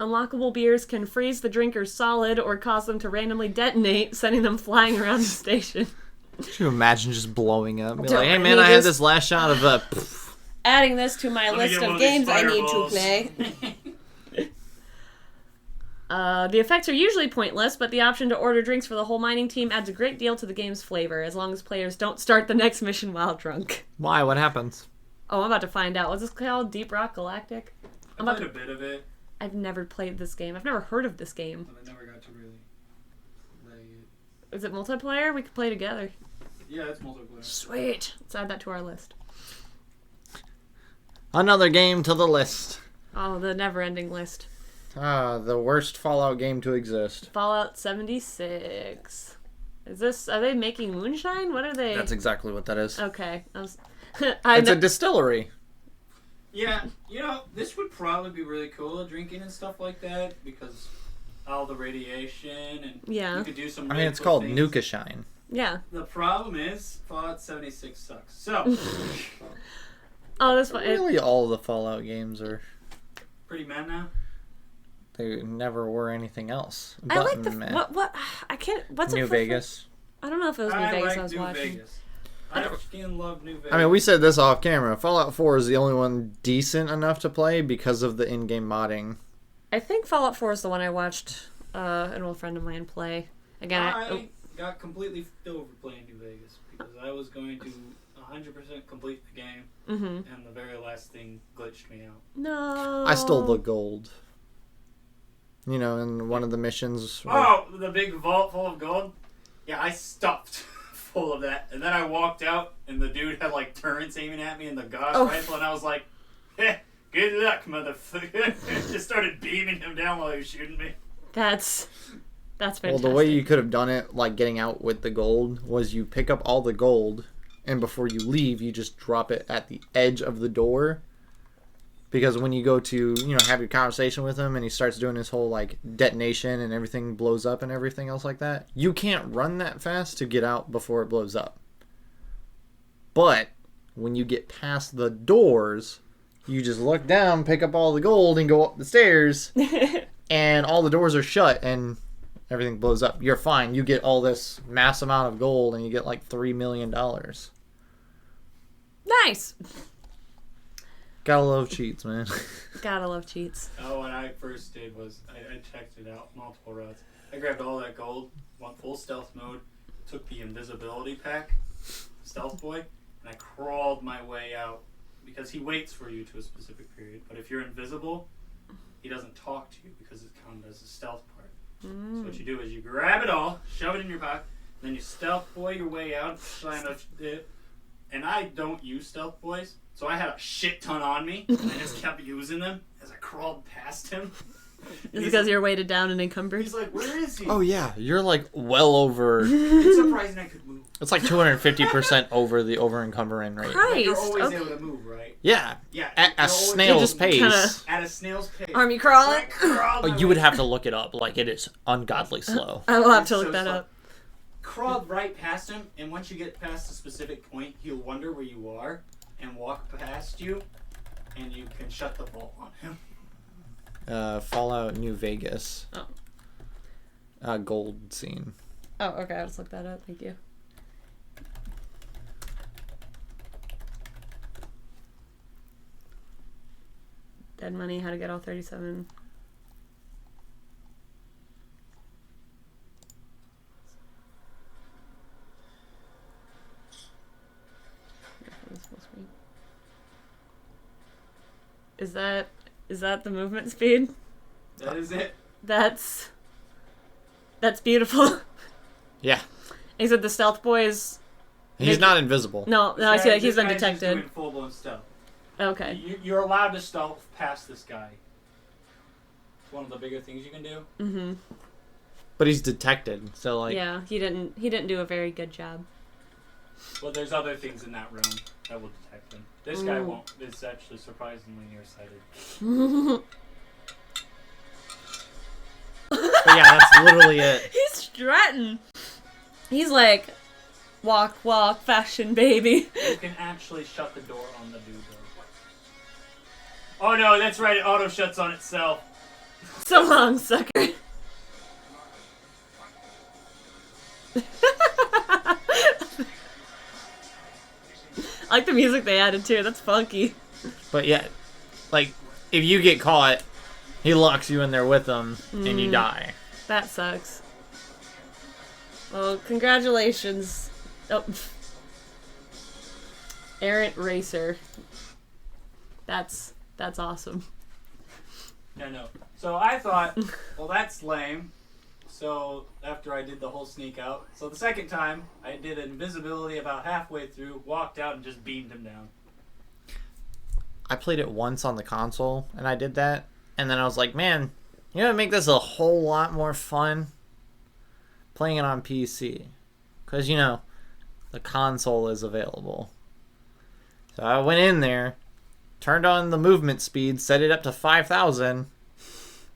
Unlockable beers can freeze the drinkers solid or cause them to randomly detonate, sending them flying around the station. Could you imagine just blowing up? Be Don't like, hey I man, need I had this? this last shot of Adding this to my Let me list get one of of these games I need to fireballs. play. The effects are usually pointless, but the option to order drinks for the whole mining team adds a great deal to the game's flavor, as long as players don't start the next mission while drunk. Why? What happens? Oh, I'm about to find out. What's this called? Deep Rock Galactic? I played a bit of it, I've never played this game. I've never heard of this game. but I never got to really play it. Is it multiplayer? We could play together. Yeah, it's multiplayer. Sweet. Let's add that to our list. Another game to the list. Oh, the never-ending list. The worst Fallout game to exist. Fallout 76. Are they making moonshine? What are they? That's exactly what that is. Okay. It's a distillery. Yeah, this would probably be really cool, drinking and stuff like that, because all the radiation, and Yeah. you could do some I really mean, it's cool called things. Nukashine. Yeah. The problem is, Fallout 76 sucks. So, Oh, this one. Really, all the Fallout games are. pretty mad now. They never were anything else. I like the meh. what I can't. What's New it? Vegas. I don't know if it was New I Vegas like I was New watching. Vegas. I fucking love New Vegas. I mean, we said this off camera. Fallout 4 is the only one decent enough to play because of the in-game modding. I think Fallout 4 is the one I watched an old friend of mine play. Again, I got completely over playing New Vegas because I was going to 100% complete the game, and the very last thing glitched me out. No. I stole the gold. You know, in one of the missions. Oh, the big vault full of gold? Yeah, I stuffed full of that. And then I walked out, and the dude had, like, turrets aiming at me and the Gauss rifle, and I was like, good luck, motherfucker. Just started beaming him down while he was shooting me. That's fantastic. Well, the way you could have done it, like getting out with the gold, was you pick up all the gold, and before you leave, you just drop it at the edge of the door. Because when you go to, have your conversation with him and he starts doing his whole, like, detonation and everything blows up and everything else like that, you can't run that fast to get out before it blows up. But when you get past the doors, you just look down, pick up all the gold, and go up the stairs, and all the doors are shut, and everything blows up. You're fine. You get all this mass amount of gold, and you get, like, $3 million. Nice. Gotta love cheats, man. Gotta love cheats. Oh, what I first did was I checked it out multiple routes. I grabbed all that gold, went full stealth mode, took the invisibility pack, Stealth Boy, and I crawled my way out because he waits for you to a specific period. But if you're invisible, he doesn't talk to you because it's counted as a stealth part. So what you do is you grab it all, shove it in your pocket, then you Stealth Boy your way out, sign up it. And I don't use Stealth Boys, so I had a shit ton on me, and I just kept using them as I crawled past him. Is it because you're weighted down and encumbered? He's like, where is he? Oh, yeah. You're, like, well over... It's surprising I could move. It's like 250% over the over-encumbering rate. Christ. You're always Okay. able to move, right? Yeah. Yeah. At you're a always snail's just pace. kinda- At a snail's pace. Army crawling? Oh, you would have to look it up. Like, it is ungodly slow. I will have It's to look so that slow. up. Crawled right past him, and once you get past a specific point, he'll wonder where you are and walk past you, and you can shut the vault on him. Fallout New Vegas. Oh. Gold scene. Oh, okay. I'll just look that up. Thank you. Dead Money, how to get all 37. Is that the movement speed? That is it. That's beautiful. Yeah. He said the stealth boys. He's not invisible. No, I see. Like, he's This been guy's just detected. doing full-blown stealth. Okay. You're allowed to stealth past this guy. It's one of the bigger things you can do. Mm-hmm. But he's detected, so like... Yeah, he didn't do a very good job. Well, there's other things in that room that will detect him. This guy Ooh. won't. It's actually surprisingly nearsighted. But yeah, that's literally it. He's strutting. He's like, walk, walk, fashion baby. You can actually shut the door on the dude, though. Oh no, that's right. It auto shuts on itself. So long, sucker. I like the music they added too. That's funky. But yeah, like, if you get caught, he locks you in there with him, and you die. That sucks. Well, congratulations. Oh. Errant Racer. That's awesome. Yeah, no. So I thought, well, that's lame. So after I did the whole sneak out, so the second time I did invisibility about halfway through, walked out and just beamed him down. I played it once on the console, and I did that, and then I was like, man, you know, make this a whole lot more fun playing it on PC, because, you know, the console is available. So I went in there, turned on the movement speed, set it up to 5,000,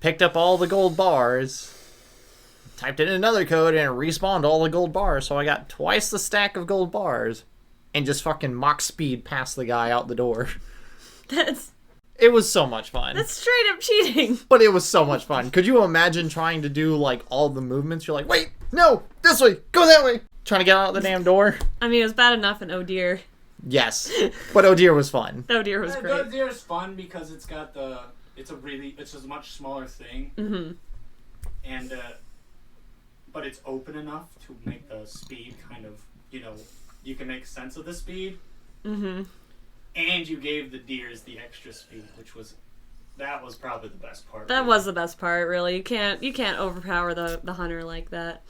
picked up all the gold bars, typed in another code, and it respawned all the gold bars, so I got twice the stack of gold bars, and just fucking mock speed past the guy out the door. It was so much fun. That's straight up cheating. But it was so much fun. Could you imagine trying to do, like, all the movements? You're like, wait, no, this way, go that way. Trying to get out the damn door. I mean, it was bad enough in Oh Dear. Yes. But Oh Dear was fun. Oh Dear was great. Oh Dear is fun because it's got it's a much smaller thing. Mm-hmm. And, but it's open enough to make the speed kind of, you know, you can make sense of the speed. Mm-hmm. And you gave the deers the extra speed, that was probably the best part. That was the best part, really. You can't overpower the hunter like that.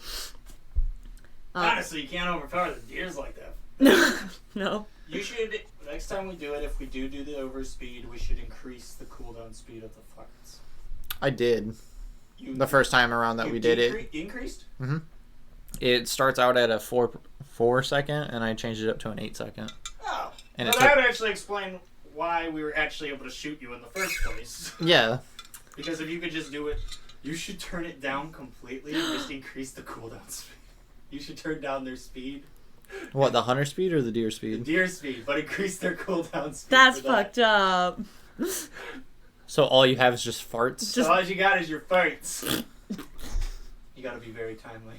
Honestly, you can't overpower the deers like that. No. You should, next time we do it, if we do the overspeed, we should increase the cooldown speed of the farts. I did. The first time around that we did it. Increased? Mm-hmm. It starts out at a 4 second, and I changed it up to an 8 second. Oh. And well, that would actually explain why we were actually able to shoot you in the first place. Yeah. Because if you could just do it, you should turn it down completely and just increase the cooldown speed. You should turn down their speed. What, the hunter speed or the deer The speed? deer speed, but increase their cooldown speed. That's for that. fucked up. So all you have is just farts? So all you got is your farts. You gotta be very timely.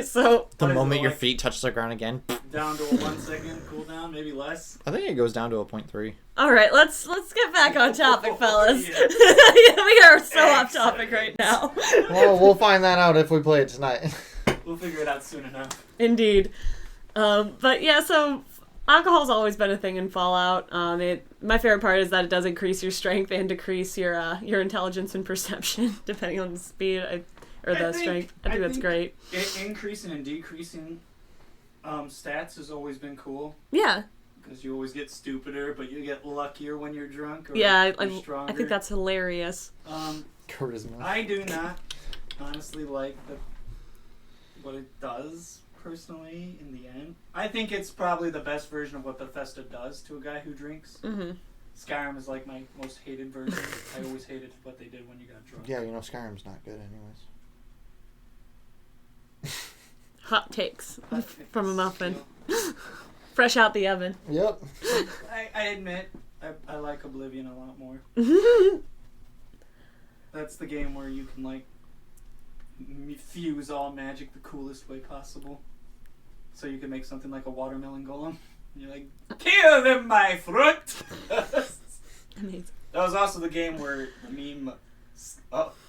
So The What is moment it, your like- feet touch the ground again. Down to a 1 second cooldown, maybe less. I think it goes down to a 0.3. all right, let's get back on topic, fellas. Yeah. We are so off topic right now. Well, we'll find that out if we play it tonight. We'll figure it out soon enough. Indeed. But yeah, so alcohol's always been a thing in Fallout. My favorite part is that it does increase your strength and decrease your intelligence and perception, depending on the speed or the strength. I think that's great. Increasing and decreasing stats has always been cool. Yeah. Because you always get stupider, but you get luckier when you're drunk or Yeah, you're stronger. I think that's hilarious. Charisma. I do not honestly like what it does, personally, in the end. I think it's probably the best version of what Bethesda does to a guy who drinks. Mm-hmm. Skyrim is like my most hated version. I always hated what they did when you got drunk. Yeah, you know, Skyrim's not good anyways. Hot takes But from a it's, muffin. you know, Fresh out the oven. Yep. I admit, I like Oblivion a lot more. That's the game where you can, like, fuse all magic the coolest way possible. So you can make something like a watermelon golem. And you're like, kill them, my fruit! Amazing. That was also the game where the meme,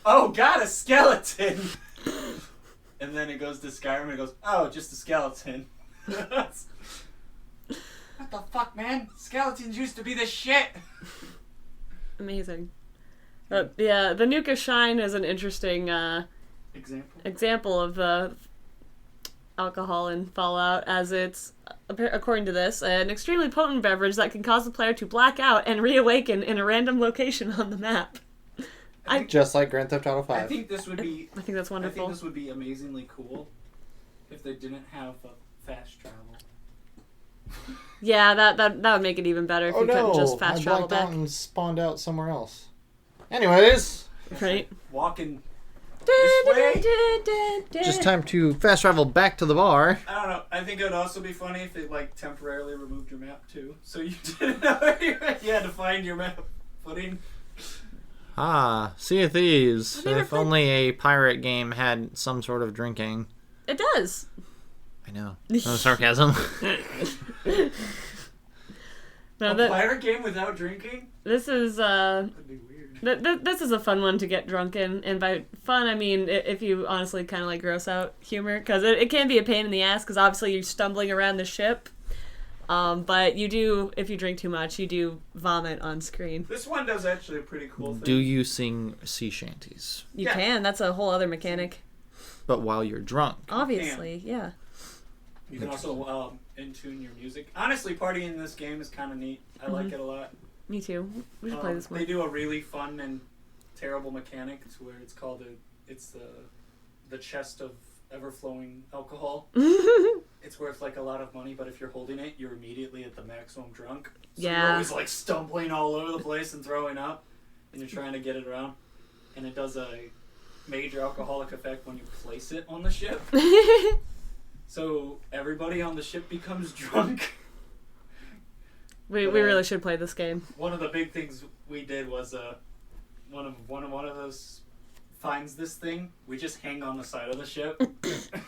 oh, got a skeleton! And then it goes to Skyrim and it goes, oh, just a skeleton. What the fuck, man? Skeletons used to be the shit! Amazing. Yeah, the Nuka Shine is an interesting example of the alcohol in Fallout, as it's, according to this, an extremely potent beverage that can cause the player to black out and reawaken in a random location on the map. Just like Grand Theft Auto 5. I think this would be. I think that's I wonderful. think this would be amazingly cool if they didn't have fast travel. Yeah, that would make it even better if you couldn't just fast travel blacked back. out and spawned out somewhere else. Anyways, Right? Walking this way. just time to fast travel back to the bar. I don't know. I think it would also be funny if it like temporarily removed your map too, so you didn't know where you had to find your map footing. Ah, Sea of Thieves. I've never If played- only a pirate game had some sort of drinking. It does. I know. No sarcasm. No, A pirate game without drinking? this is That'd be weird. this is a fun one to get drunk in, and by fun I mean if you honestly kind of like gross out humor, because it can be a pain in the ass, because obviously you're stumbling around the ship, but you do, if you drink too much, you do vomit on screen. This one does actually a pretty cool thing. Do you sing sea shanties? You Yeah. can. That's a whole other mechanic. But while you're drunk. Obviously, yeah. You can also in-tune your music. Honestly, partying in this game is kind of neat. I like it a lot. Me too. We should play this They one. do a really fun and terrible mechanic to where it's called it's the chest of ever-flowing alcohol. It's worth like a lot of money, but if you're holding it, you're immediately at the maximum drunk. So Yeah. you're always like stumbling all over the place and throwing up, and you're trying to get it around. And it does a major alcoholic effect when you place it on the ship. So everybody on the ship becomes drunk. we really should play this game. One of the big things we did was one of those finds this thing. We just hang on the side of the ship.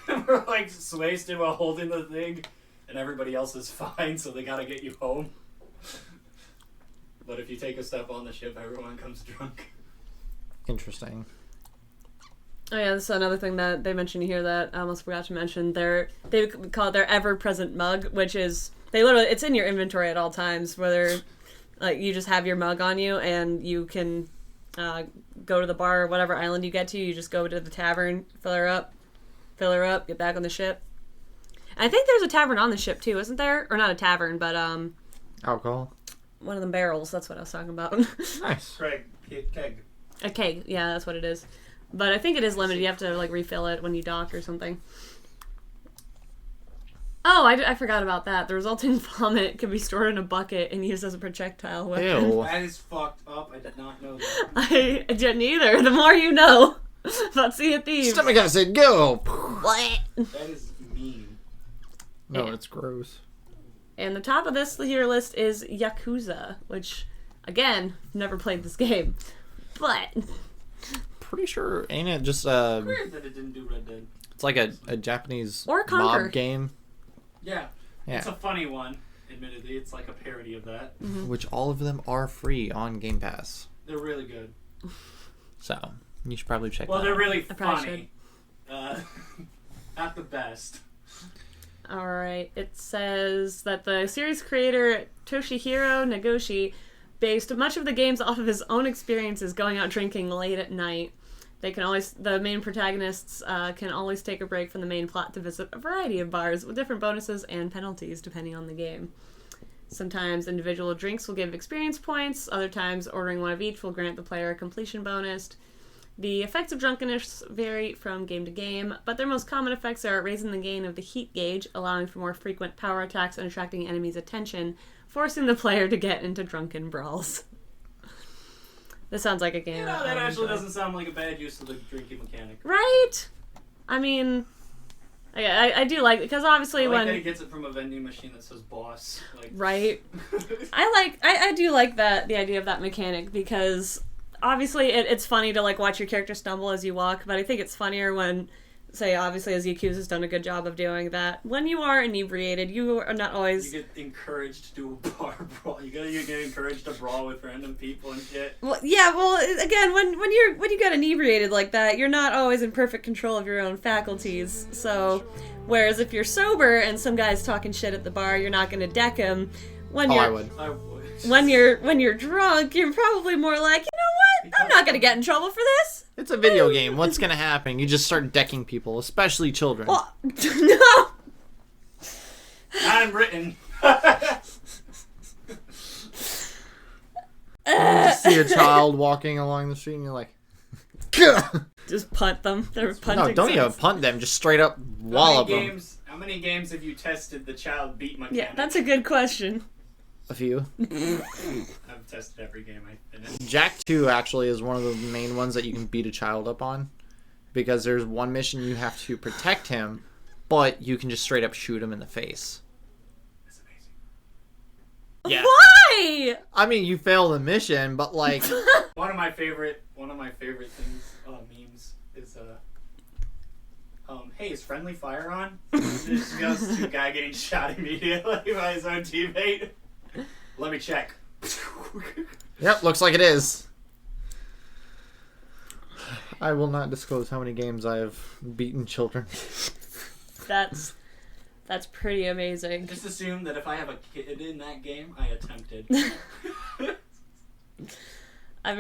We're like wasted while holding the thing, and everybody else is fine, so they gotta get you home. But if you take a step on the ship, everyone comes drunk. Interesting. Oh yeah, this is another thing that they mentioned here that I almost forgot to mention. They call it their ever-present mug, which is it's in your inventory at all times. Whether like you just have your mug on you and you can go to the bar or whatever island you get to. You just go to the tavern, fill her up, get back on the ship. And I think there's a tavern on the ship too, isn't there? Or not a tavern, but Alcohol. one of them barrels. That's what I was talking about. Nice. Craig, keg. A keg, yeah, that's what it is. But I think it is limited. You have to like refill it when you dock or something. Oh, I forgot about that. The resulting vomit can be stored in a bucket and used as a projectile weapon. Ew. That is fucked up. I did not know that. I didn't either. The more you know about Sea of Thieves. Stomach acid, go! What? That is mean. No, Yeah. it's gross. And the top of this here list is Yakuza, which, again, never played this game. But Pretty sure, ain't it just Weird that it didn't do Red Dead. it's like a Japanese Or Conquer. mob game, Yeah. Yeah. It's a funny one, admittedly. It's like a parody of that. which all of them are free on Game Pass. They're really good. So you should probably check Well, that they're out. really I probably funny. Not the best. Alright, it says that the series creator Toshihiro Nagoshi based much of the games off of his own experiences going out drinking late at night. The main protagonists can always take a break from the main plot to visit a variety of bars with different bonuses and penalties depending on the game. Sometimes individual drinks will give experience points, other times ordering one of each will grant the player a completion bonus. The effects of drunkenness vary from game to game, but their most common effects are raising the gain of the heat gauge, allowing for more frequent power attacks and attracting enemies' attention, forcing the player to get into drunken brawls. This sounds like a game. You know, I that would actually enjoy. doesn't sound like a bad use of the drinking mechanic. Right? I mean, I do like, because obviously I like that he when... gets it from a vending machine that says boss. Like, Right? I do like that, the idea of that mechanic, because obviously it's funny to like watch your character stumble as you walk, but I think it's funnier when, say, obviously as Yakuza's done a good job of doing that, when you are inebriated, you are not always... You get encouraged to do a bar brawl. You get encouraged to brawl with random people and shit. Well, yeah, well, again, when you get inebriated like that, you're not always in perfect control of your own faculties. So, whereas if you're sober and some guy's talking shit at the bar, you're not going to deck him. When Oh, you're I would. I would. when you're drunk, you're probably more like, you know what? I'm not going to get in trouble for this. It's a video game. What's gonna happen? You just start decking people, especially children. Well, no. Not in Britain. You just see a child walking along the street, and you're like, "Gah!" Just punt them. They're punting. No, don't even signs. punt them. Just straight up wallop them. How many games have you tested the child beat mechanic? Yeah, that's a good question. A few. I've tested every game I finished. Jack 2 actually is one of the main ones that you can beat a child up on, because there's one mission you have to protect him, but you can just straight up shoot him in the face. That's amazing. Yeah. Why? I mean, you failed the mission, but like, One of my favorite things, memes is hey, is friendly fire on? It just goes to a guy getting shot immediately by his own teammate. Let me check. yep, looks like it is. I will not disclose how many games I have beaten children. That's pretty amazing. Just assume that if I have a kid in that game, I attempted. I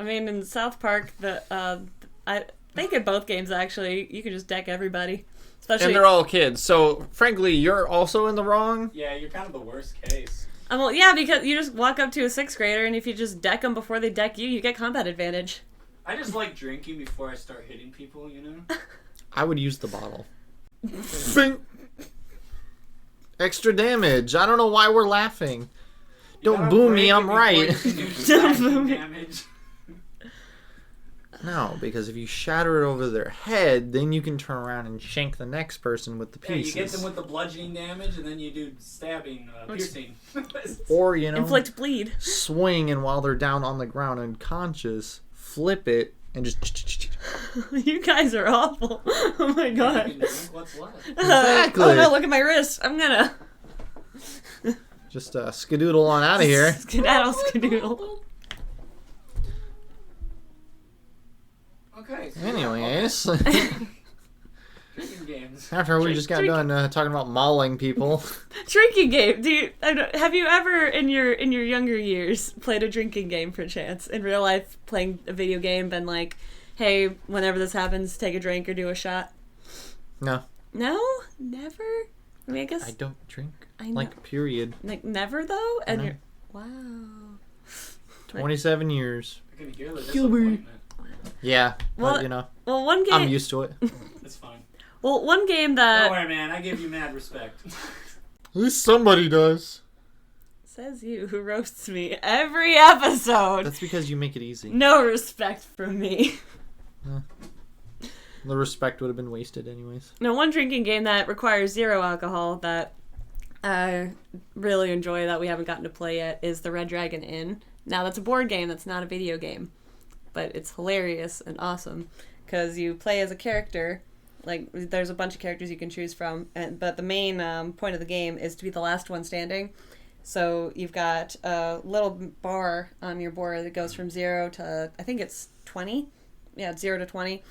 mean, in South Park, I think in both games actually, you can just deck everybody, especially. And they're all kids, so frankly, you're also in the wrong. Yeah, you're kind of the worst case. Well, yeah, because you just walk up to a 6th grader, and if you just deck them before they deck you, you get combat advantage. I just like drinking before I start hitting people, you know? I would use the bottle. Bing. Extra damage. I don't know why we're laughing. You Don't gotta boo break me, it I'm before right. you can do stacking damage. No, because if you shatter it over their head, then you can turn around and shank the next person with the Yeah, pieces. you get them with the bludgeoning damage, and then you do stabbing, piercing. Or, you know, Inflict bleed. swing, and while they're down on the ground unconscious, flip it and just. You guys are awful. Oh my god. You can drink what's left. Exactly. Oh no, look at my wrist. I'm gonna Just skedoodle on out of here. skedaddle skadoodle. Okay. So Anyways, drinking games. after we just got done talking about mauling people, Drinking game. Have you ever in your younger years played a drinking game per chance in real life? Playing a video game, been like, hey, whenever this happens, take a drink or do a shot. no, No, never. I mean, I guess I don't drink. I know. Like, period. like never though. And No. you're wow. 27 years. I can hear the Gilbert. disappointment. Yeah, Well, but, you know, Well, one game. I'm used to it. It's fine. Well, one game Don't that worry, man. I give you mad respect. At least somebody does. says you who roasts me every episode. That's because you make it easy. No respect from me. The respect would have been wasted anyways. No, one drinking game that requires 0 alcohol that I really enjoy that we haven't gotten to play yet is the Red Dragon Inn. Now, that's a board game, that's not a video game. But it's hilarious and awesome because you play as a character. Like, there's a bunch of characters you can choose from, but the main point of the game is to be the last one standing. So you've got a little bar on your board that goes from 0 to, I think it's 20. Yeah, it's 0 to 20.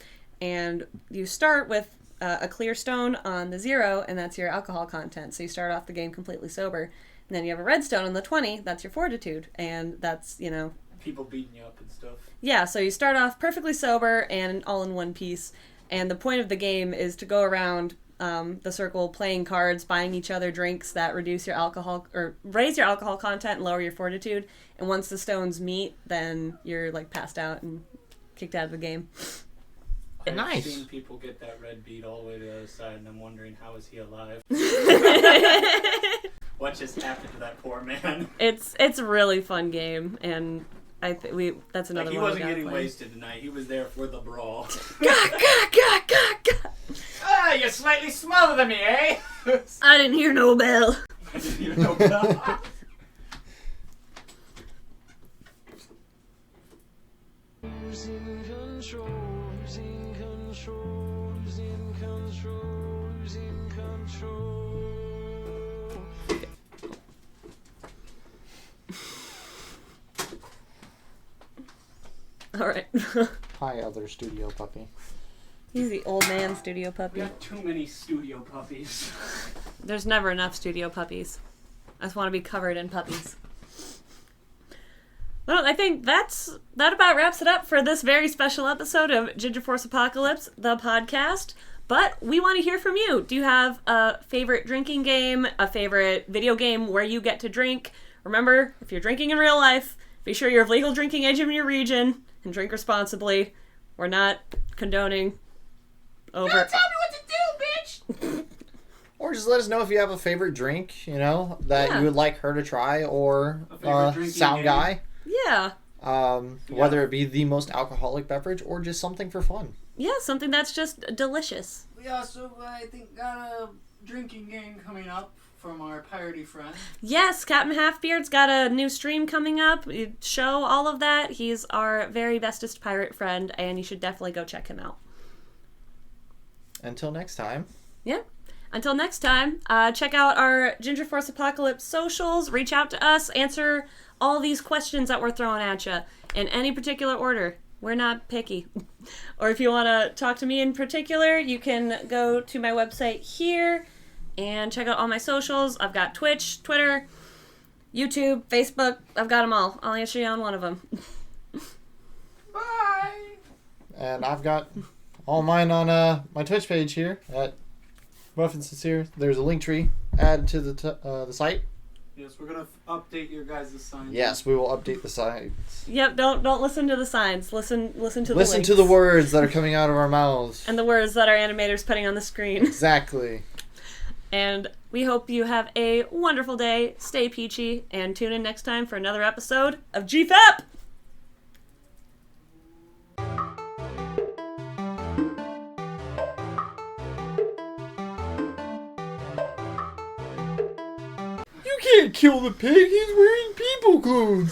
And you start with a clear stone on the 0, and that's your alcohol content. So you start off the game completely sober. And then you have a red stone on the 20, that's your fortitude. And that's, you know... People beating you up and stuff. Yeah, so you start off perfectly sober and all in one piece. And the point of the game is to go around the circle playing cards, buying each other drinks that reduce your alcohol, or raise your alcohol content and lower your fortitude. And once the stones meet, then you're, like, passed out and kicked out of the game. I've Nice. seen people get that red beat all the way to the other side, and I'm wondering, how is he alive? What just happened to that poor man? It's a really fun game, and that's another Like, he one. wasn't we gotta getting play. wasted tonight. He was there for the brawl. Gah, gah, gah, gah, gah. Ah, you're slightly smaller than me, eh? I didn't hear no bell. I didn't even know that. Losing control, losing control, losing control, losing control. All right. Hi, other studio puppy. He's the old man studio We puppy. got too many studio puppies. There's never enough studio puppies. I just want to be covered in puppies. Well, I think that about wraps it up for this very special episode of Ginger Force Apocalypse, the podcast. But we want to hear from you. Do you have a favorite drinking game, a favorite video game where you get to drink? Remember, if you're drinking in real life, be sure you're of legal drinking age in your region and drink responsibly. We're not condoning over. Tell me what to do, bitch! Or just let us know if you have a favorite drink, you know, that Yeah. you would like her to try, or A favorite drinking sound game. guy. Yeah. Whether it be the most alcoholic beverage or just something for fun. Yeah, something that's just delicious. We also, I think, got a drinking game coming up from our piratey friend. Yes, Captain Halfbeard's got a new stream coming up. Show all of that. He's our very bestest pirate friend, and you should definitely go check him out. Until next time. Yeah. Until next time, check out our Ginger Force Apocalypse socials. Reach out to us. Answer all these questions that we're throwing at you in any particular order. We're not picky. Or if you want to talk to me in particular, you can go to my website here and check out all my socials. I've got Twitch, Twitter, YouTube, Facebook. I've got them all. I'll answer you on one of them. Bye! And I've got all mine on my Twitch page here at Rough and Sincere. There's a link tree added to the site. Yes, we're gonna update your guys' signs. Yes, we will update the site. Yep, don't listen to the signs. Listen to the Listen links. to the words that are coming out of our mouths. And the words that our animator's putting on the screen. Exactly. And we hope you have a wonderful day. Stay peachy, and tune in next time for another episode of GFAP! You can't kill the pig. He's wearing people clothes.